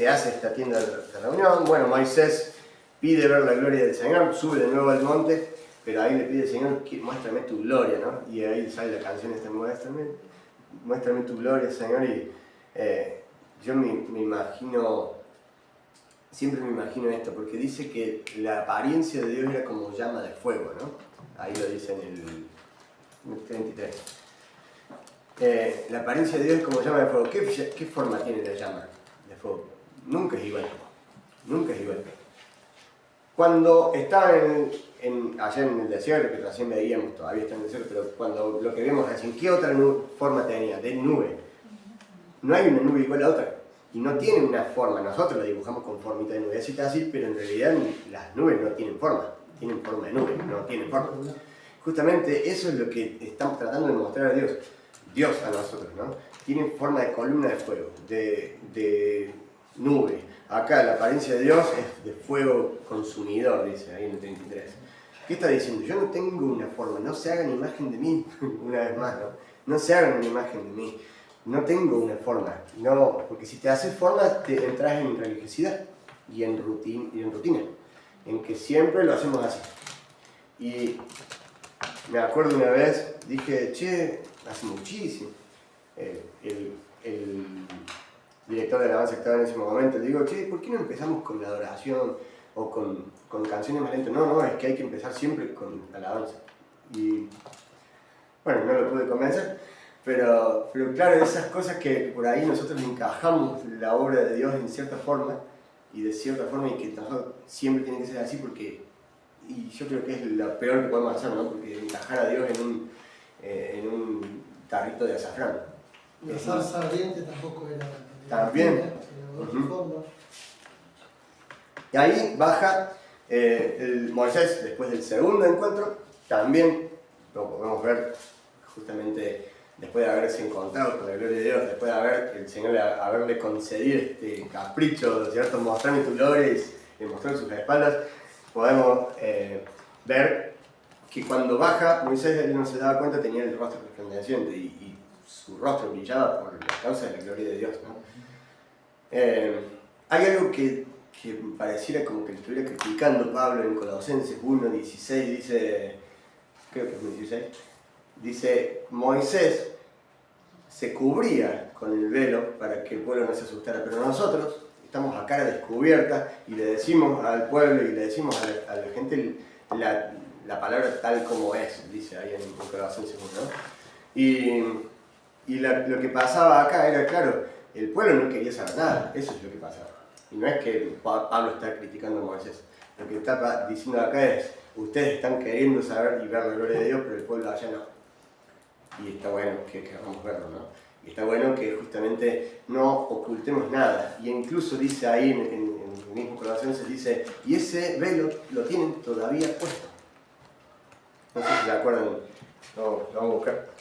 hace esta tienda de reunión. Bueno, Moisés pide ver la gloria del Señor, sube de nuevo al monte, pero ahí le pide al Señor, muéstrame tu gloria, ¿no? Y ahí sale la canción esta, muéstrame tu gloria, Señor, y yo me imagino, siempre me imagino esto, porque dice que la apariencia de Dios era como llama de fuego, ¿no? Ahí lo dice en el 33. La apariencia de Dios es como llama de fuego. ¿Qué forma tiene la llama de fuego? Nunca es igual, nunca es igual. Cuando estaban allá en el desierto, que recién veíamos, todavía está en el desierto, pero cuando lo que vimos recién, ¿qué otra forma tenía? De nube. No hay una nube igual a otra. Y no tiene una forma. Nosotros la dibujamos con formita de nubecita así, pero en realidad las nubes no tienen forma. Tienen forma de nube, no tienen forma. Justamente eso es lo que estamos tratando de mostrar a Dios. Dios a nosotros, ¿no? Tiene forma de columna de fuego, de nube. Acá la apariencia de Dios es de fuego consumidor, dice ahí en el 33. ¿Qué está diciendo? Yo no tengo una forma, no se hagan imagen de mí, una vez más, ¿no? No se hagan una imagen de mí, no tengo una forma, no, porque si te haces forma te entras en religiosidad y en rutina, en que siempre lo hacemos así. Y me acuerdo una vez, dije, che, hace muchísimo, el director de alabanza que estaba en ese momento, le digo, che, ¿por qué no empezamos con la adoración o con canciones más lentas? No, es que hay que empezar siempre con alabanza. Y bueno, no lo pude convencer, pero claro, esas cosas que por ahí nosotros encajamos la obra de Dios en cierta forma y de cierta forma, y que nosotros siempre tiene que ser así, porque, y yo creo que es lo peor que podemos hacer, ¿no? Porque encajar a Dios en un tarrito de azafrán. La salsa ardiente tampoco era. También. Era otro fondo. Y ahí baja el Moisés después del segundo encuentro, también lo podemos ver justamente después de haberse encontrado con la gloria de Dios, después de el Señor haberle concedido este capricho, ¿cierto? Mostrarme tu gloria y mostrar sus espaldas, podemos ver que cuando baja Moisés, él no se daba cuenta, tenía el rostro resplandeciente y su rostro brillaba por la causa de la gloria de Dios, ¿no? Hay algo que pareciera como que le estuviera criticando Pablo en Colosenses 1:16, dice, creo que es 16, dice, Moisés se cubría con el velo para que el pueblo no se asustara, pero nosotros estamos a cara descubierta y le decimos al pueblo y le decimos a la gente la palabra tal como es, dice ahí en Colosenses 1, ¿no? Y lo que pasaba acá era, claro, el pueblo no quería saber nada, eso es lo que pasaba. Y no es que Pablo está criticando a Moisés, lo que está diciendo acá es, ustedes están queriendo saber y ver la gloria de Dios, pero el pueblo allá no. Y está bueno que queramos verlo, ¿no? Y está bueno que justamente no ocultemos nada. Y incluso dice ahí en el mismo Colosenses, dice, y ese velo lo tienen todavía puesto. No sé si se acuerdan, lo vamos a buscar.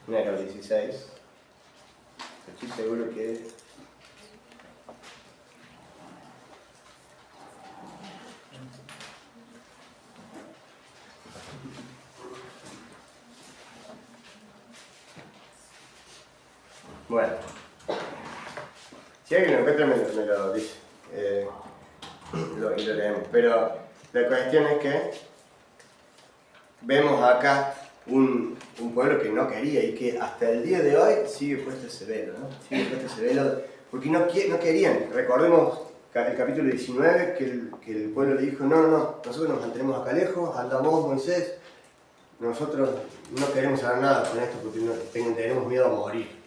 Enero 16. Estoy seguro que... Bueno. Si alguien lo encuentra me lo dice. Y lo leemos. Pero la cuestión es que vemos acá un pueblo que no quería y que hasta el día de hoy sigue puesto ese velo, ¿no? Sigue puesto ese velo porque no querían. Recordemos el capítulo 19 que el pueblo le dijo, no, nosotros nos mantenemos acá lejos, anda vos, Moisés, nosotros no queremos saber nada con esto porque tenemos miedo a morir.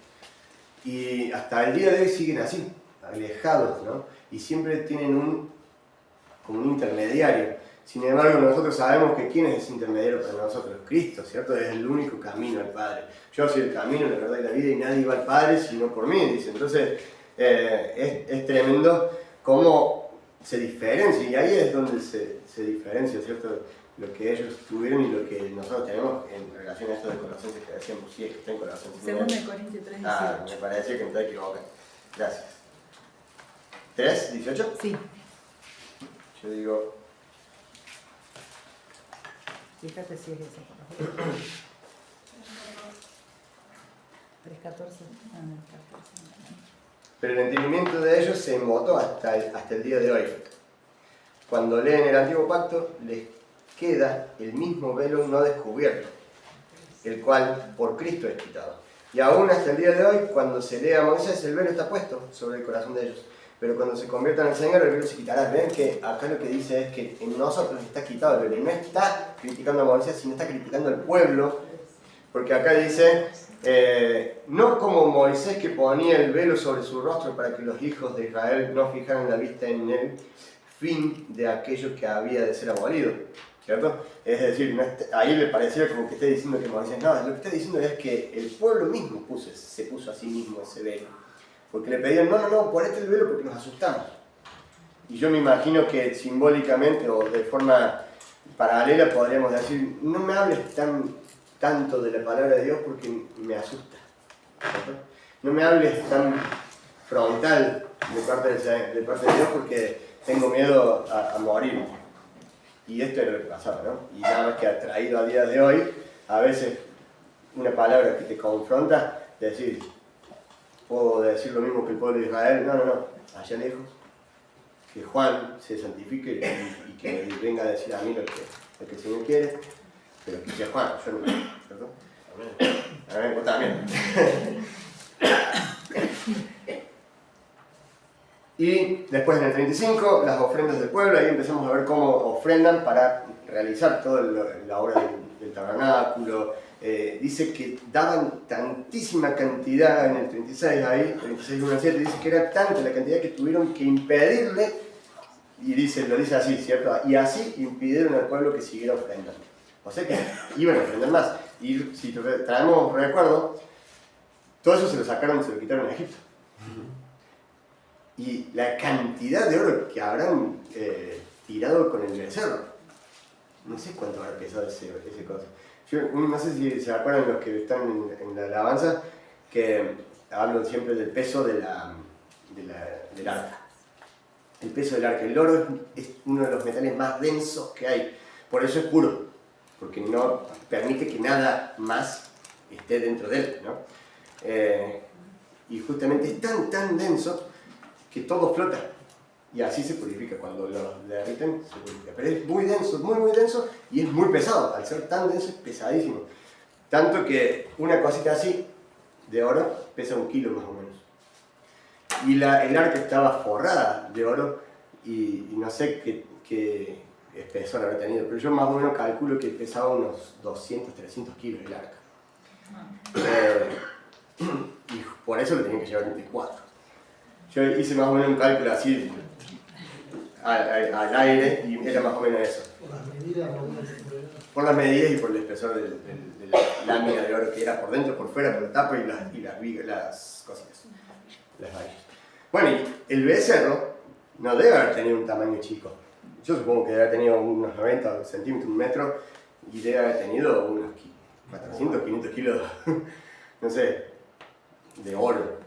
Y hasta el día de hoy siguen así, alejados, ¿no? Y siempre tienen como un intermediario. Sin embargo, nosotros sabemos que ¿quién es ese intermediario para nosotros? Cristo, ¿cierto? Es el único camino al Padre. Yo soy el camino, la verdad y la vida, y nadie va al Padre sino por mí, dice. Entonces, es tremendo cómo se diferencia, y ahí es donde se diferencia, ¿cierto? Lo que ellos tuvieron y lo que nosotros tenemos en relación a esto de Colosenses que decíamos, sí, es que está en Colosenses. Segundo de Corintios 3:18. Ah, me parecía que me estaba equivocando. Gracias. ¿3:18? Sí. Yo digo... Fíjate si es eso, por favor. 3:14. Pero el entendimiento de ellos se embotó hasta el día de hoy. Cuando leen el Antiguo Pacto, les queda el mismo velo no descubierto, el cual por Cristo es quitado. Y aún hasta el día de hoy, cuando se lee a Moisés, el velo está puesto sobre el corazón de ellos. Pero cuando se conviertan al Señor, el velo se quitará. Ven que acá lo que dice es que en nosotros está quitado el velo. Y no está criticando a Moisés, sino está criticando al pueblo. Porque acá dice, no como Moisés que ponía el velo sobre su rostro para que los hijos de Israel no fijaran la vista en el fin de aquello que había de ser abolido. ¿Cierto? Es decir, ahí le parecía como que esté diciendo que Moisés, no, lo que está diciendo es que el pueblo mismo se puso a sí mismo ese velo. Porque le pedían, no, ponete el velo porque nos asustamos. Y yo me imagino que simbólicamente o de forma paralela podríamos decir, no me hables tanto de la palabra de Dios porque me asusta. ¿Cierto? No me hables tan frontal de parte de Dios porque tengo miedo a morir. Y esto era lo que pasaba, ¿no? Y nada más que ha traído a día de hoy, a veces una palabra que te confronta, decir, puedo decir lo mismo que el pueblo de Israel, no, allá lejos, que Juan se santifique y que venga a decir a mí lo que el Señor quiere, pero que sea Juan, yo no, ¿cierto? Amén. Vos también. Y después en el 35, las ofrendas del pueblo, ahí empezamos a ver cómo ofrendan para realizar toda la obra del tabernáculo. Dice que daban tantísima cantidad en el 36, ahí, 36:1-7, dice que era tanta la cantidad que tuvieron que impedirle, y lo dice así, ¿cierto? Y así impidieron al pueblo que siguiera ofrendando. O sea que iban a ofrendar más. Y si traemos recuerdo, todo eso se lo quitaron a Egipto. Y la cantidad de oro que habrán tirado con el becerro, no sé cuánto habrá pesado ese cosa. Yo no sé si se acuerdan los que están en la alabanza, que hablo siempre del peso del arca. El peso del arca. El oro es uno de los metales más densos que hay, por eso es puro, porque no permite que nada más esté dentro de él, ¿no? Y justamente es tan denso que todo flota, y así se purifica. Cuando lo derriten se purifica, pero es muy denso, muy denso, y es muy pesado. Al ser tan denso es pesadísimo, tanto que una cosita así de oro pesa 1 kilo más o menos. Y el arca estaba forrada de oro, y no sé qué espesor habrá tenido, pero yo más o menos calculo que pesaba unos 200, 300 kilos el arca. Y por eso lo tenían que llevar 24. Yo hice más o menos un cálculo así al aire, y era más o menos eso. Por las medidas y por el espesor de la lámina de oro que era por dentro, por fuera, por la tapa y las cositas, las vallas. Bueno, y el becerro no debe haber tenido un tamaño chico. Yo supongo que debe haber tenido unos 90 centímetros, 1 metro, y debe haber tenido unos 400, 500 kilos, no sé, de oro.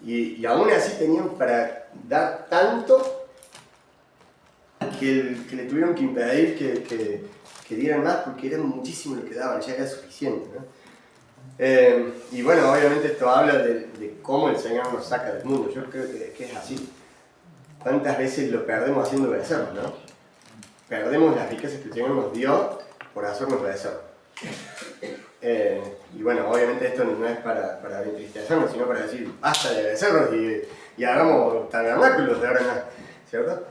Y aún así tenían para dar tanto que le tuvieron que impedir que dieran más, porque era muchísimo lo que daban, ya era suficiente, ¿no? Y bueno, obviamente esto habla de cómo el Señor nos saca del mundo. Yo creo que es así. ¿Cuántas veces lo perdemos haciendo becerros, no? Perdemos las riquezas que el Señor nos dio por hacernos becerros. Y bueno, obviamente esto no es para entristecernos, sino para decir basta de becerros y hagamos tabernáculos de ahora en más, ¿cierto?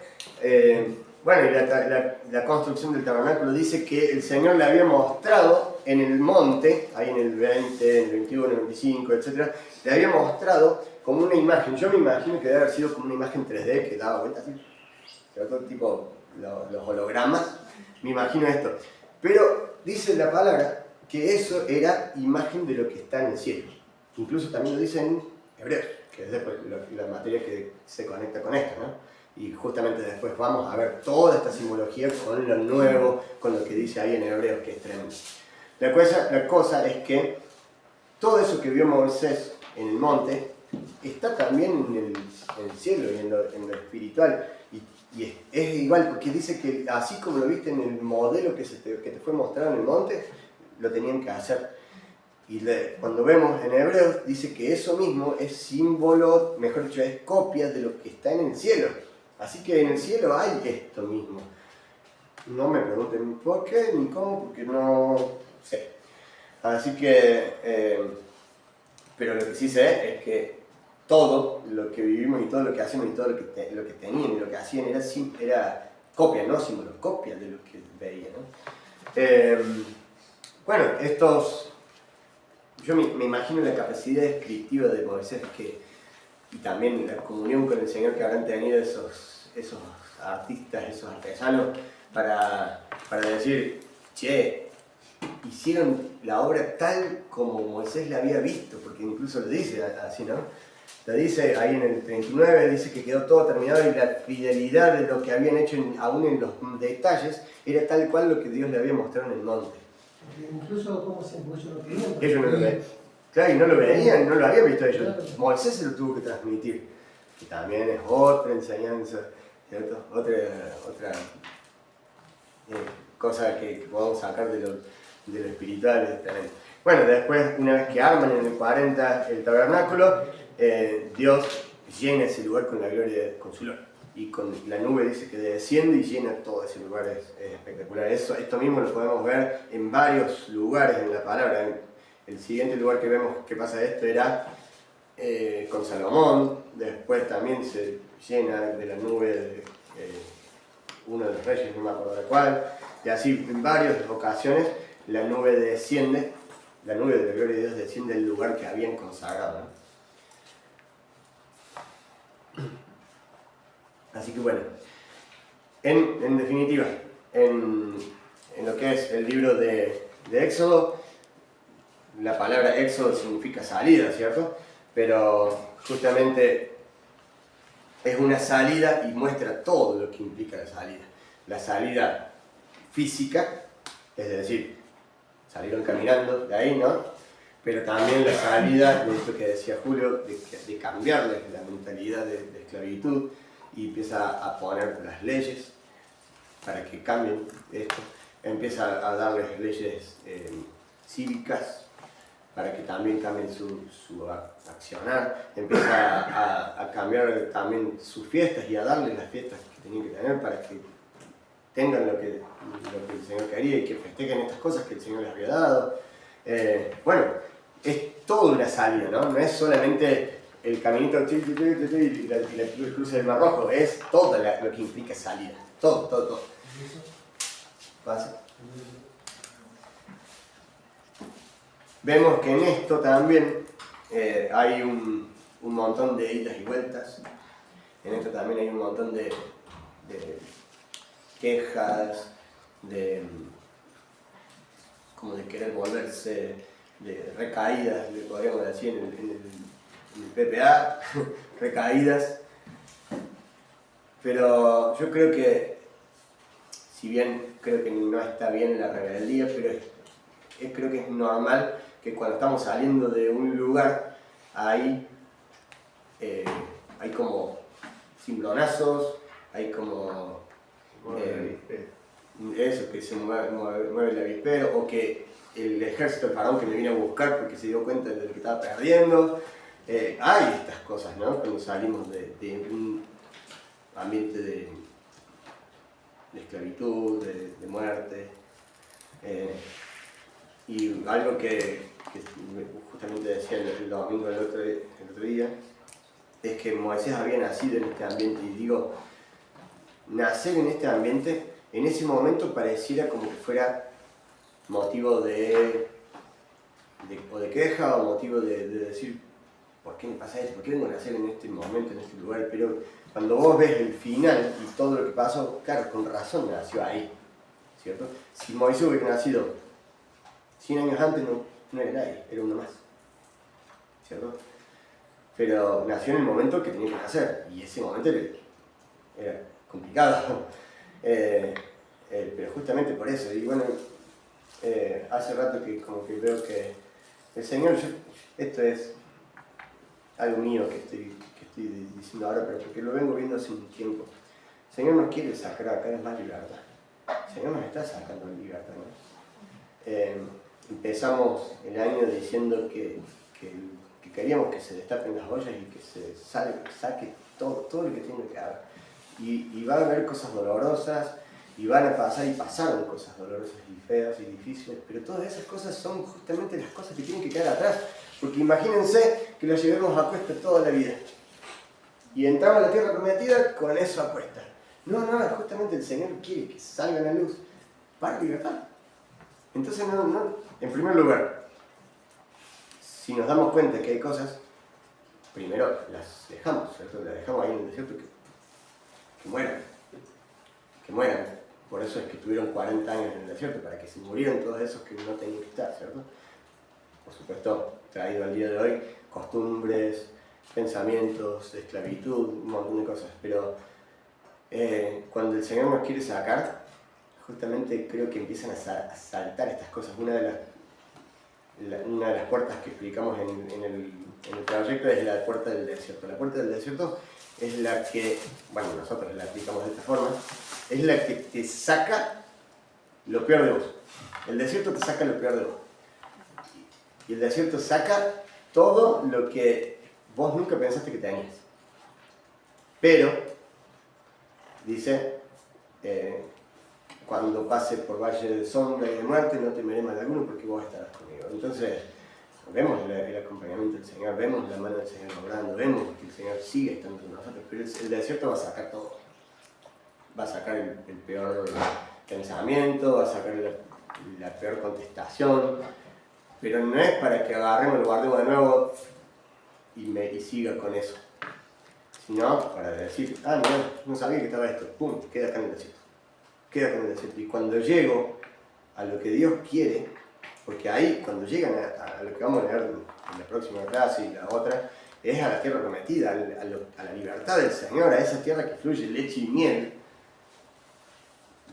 Bueno, y la construcción del tabernáculo dice que el Señor le había mostrado en el monte, ahí en el 20, en el 21, en el 25, etc., le había mostrado como una imagen. Yo me imagino que debe haber sido como una imagen 3D que daba vueltas así, ¿cierto? Tipo los hologramas, me imagino esto. Pero dice la palabra que eso era imagen de lo que está en el cielo. Incluso también lo dice en Hebreos, que es después la materia que se conecta con esto, ¿no? Y justamente después vamos a ver toda esta simbología con lo nuevo, con lo que dice ahí en Hebreos, que es tremendo. La cosa es que todo eso que vio Moisés en el monte está también en el cielo y en lo espiritual. Y es igual, porque dice que así como lo viste en el modelo que te fue mostrado en el monte, lo tenían que hacer. Y cuando vemos en Hebreos, dice que eso mismo es símbolo, mejor dicho, es copia de lo que está en el cielo. Así que en el cielo hay esto mismo. No me pregunten por qué ni cómo, porque no sé. Así que, pero lo que sí sé es que todo lo que vivimos y todo lo que hacemos y todo lo que tenían y lo que hacían era copia, no símbolo, copia de lo que veían, ¿no? Bueno, yo me imagino la capacidad descriptiva de Moisés y también la comunión con el Señor que habrán tenido esos artistas, esos artesanos, para decir, che, hicieron la obra tal como Moisés la había visto, porque incluso lo dice así, ¿no? Lo dice ahí en el 39, dice que quedó todo terminado y la fidelidad de lo que habían hecho, aún en los detalles, era tal cual lo que Dios le había mostrado en el monte. Incluso cómo se ellos lo querían. Ellos no lo veían. Claro, y no lo veían, no lo habían visto ellos. Claro. Moisés se lo tuvo que transmitir, que también es otra enseñanza, ¿cierto? Otra cosa que podemos sacar de lo espiritual también. Bueno, después, una vez que arman en el 40 el tabernáculo, Dios llena ese lugar con la gloria, con su gloria. Y con la nube dice que desciende y llena todo ese lugar, es espectacular. Esto mismo lo podemos ver en varios lugares en la palabra. El siguiente lugar que vemos que pasa esto era con Salomón, después también se llena de la nube de uno de los reyes, no me acuerdo de cuál, y así en varias ocasiones la nube desciende, la nube de la gloria de Dios desciende del lugar que habían consagrado, ¿no? Así que bueno, en definitiva, en lo que es el libro de Éxodo, la palabra Éxodo significa salida, ¿cierto? Pero justamente es una salida y muestra todo lo que implica la salida. La salida física, es decir, salieron caminando de ahí, ¿no? Pero también la salida de esto que decía Julio, de cambiarles la mentalidad de esclavitud, y empieza a poner las leyes para que cambien esto, empieza a darles leyes cívicas para que también cambien su accionar, empieza a cambiar también sus fiestas y a darles las fiestas que tenían que tener para que tengan lo que el Señor quería y que festejen estas cosas que el Señor les había dado. Bueno, es toda una salida, ¿no? No es solamente el caminito y la cruce del Mar Rojo, es todo lo que implica salida, todo. ¿Pasa? Vemos que en esto también hay un montón de idas y vueltas, en esto también hay un montón de quejas, como de querer volverse, de recaídas, le podríamos decir en el PPA, recaídas, pero yo creo que, si bien creo que no está bien la rebeldía, pero creo que es normal que cuando estamos saliendo de un lugar hay como cimbronazos, hay como eso, que se mueve el avispero, o que el ejército del faraón que me vino a buscar porque se dio cuenta de lo que estaba perdiendo. Hay estas cosas, ¿no? Cuando salimos de un ambiente de esclavitud, de muerte. Y algo que justamente decía el domingo el otro día, es que Moisés había nacido en este ambiente, y digo, nacer en este ambiente, en ese momento pareciera como que fuera motivo de queja o motivo de decir, ¿por qué me pasa esto? ¿Por qué vengo a nacer en este momento, en este lugar? Pero cuando vos ves el final y todo lo que pasó, claro, con razón nació ahí, ¿cierto? Si Moisés hubiera nacido 100 años antes, no era nadie, era uno más, ¿cierto? Pero nació en el momento que tenía que nacer, y ese momento era complicado. Pero justamente por eso, y bueno, hace rato que como que veo que el Señor, esto es algo mío que estoy diciendo ahora, pero porque lo vengo viendo hace un tiempo. El Señor nos quiere sacar acá es más libertad. El Señor nos está sacando en libertad, ¿no? Empezamos el año diciendo que queríamos que se destapen las ollas y que se saque todo lo que tiene que haber. Y va a haber cosas dolorosas, y van a pasar, y pasaron cosas dolorosas y feas y difíciles, pero todas esas cosas son justamente las cosas que tienen que quedar atrás, porque imagínense que lo llevemos a cuesta toda la vida, y entramos a la tierra prometida con eso a cuesta. No, justamente el Señor quiere que salga a la luz para libertad. Entonces, en primer lugar, si nos damos cuenta que hay cosas, primero las dejamos, ¿cierto? Las dejamos ahí en el desierto que mueran. Por eso es que estuvieron 40 años en el desierto, para que se murieran todos esos que no tenían que estar, ¿cierto? Por supuesto, traído al día de hoy, costumbres, pensamientos, de esclavitud, un montón de cosas. Pero cuando el Señor nos quiere sacar, justamente creo que empiezan a saltar estas cosas. Una de las puertas que explicamos en el proyecto es la puerta del desierto. La puerta del desierto es la que, bueno, nosotros la aplicamos de esta forma, es la que te saca lo peor de vos. El desierto te saca lo peor de vos. Y el desierto saca todo lo que vos nunca pensaste que tenías. Pero, dice, cuando pase por valle de sombra y de muerte, no temeré mal alguno porque vos estarás conmigo. Entonces, vemos el acompañamiento del Señor, vemos la mano del Señor obrando, vemos que el Señor sigue estando con nosotros, pero el desierto va a sacar todo. Va a sacar el peor pensamiento, va a sacar la peor contestación, pero no es para que agarremos, lo guardemos de nuevo y siga con eso, sino para decir, no sabía que estaba esto, pum, queda acá en el desierto, queda acá en el desierto. Y cuando llego a lo que Dios quiere, porque ahí, cuando llegan a lo que vamos a leer en la próxima clase y la otra, es a la tierra prometida, a la libertad del Señor, a esa tierra que fluye leche y miel.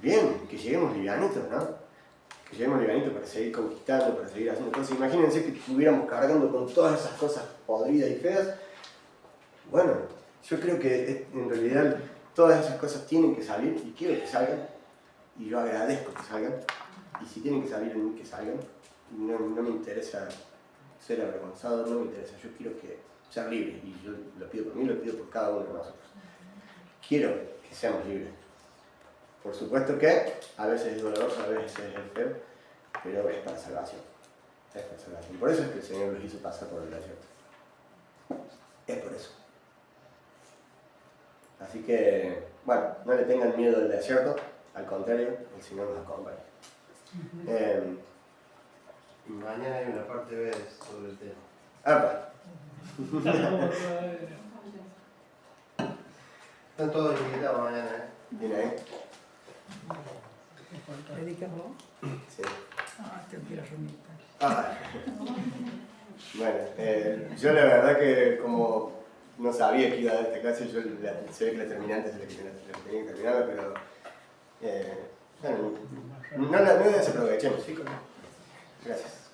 Bien, que lleguemos livianitos, ¿no? Que lleguemos livianitos para seguir conquistando, para seguir haciendo cosas. Imagínense que estuviéramos cargando con todas esas cosas podridas y feas. Bueno, yo creo que en realidad todas esas cosas tienen que salir y quiero que salgan. Y yo agradezco que salgan. Y si tienen que salir en mí, que salgan. No me interesa ser avergonzado, no me interesa. Yo quiero ser libre. Y yo lo pido por mí, lo pido por cada uno de nosotros. Quiero que seamos libres. Por supuesto que a veces es doloroso, a veces es feo, pero es para salvación. Es para salvación. Y por eso es que el Señor los hizo pasar por el desierto. Es por eso. Así que, bueno, no le tengan miedo al desierto, al contrario, el Señor nos acompaña. Mañana hay una parte B sobre el tema. ¡Apa! Están todos invitados mañana, ¿eh? ¿Viene ahí? ¿Predicas vos? Sí. Tengo que ir a remita. Bueno, yo la verdad que como no sabía que iba a dar esta clase, yo se ve que la terminé antes de la que tenía que terminar, pero bueno, no la desaprovechemos, chicos. Gracias.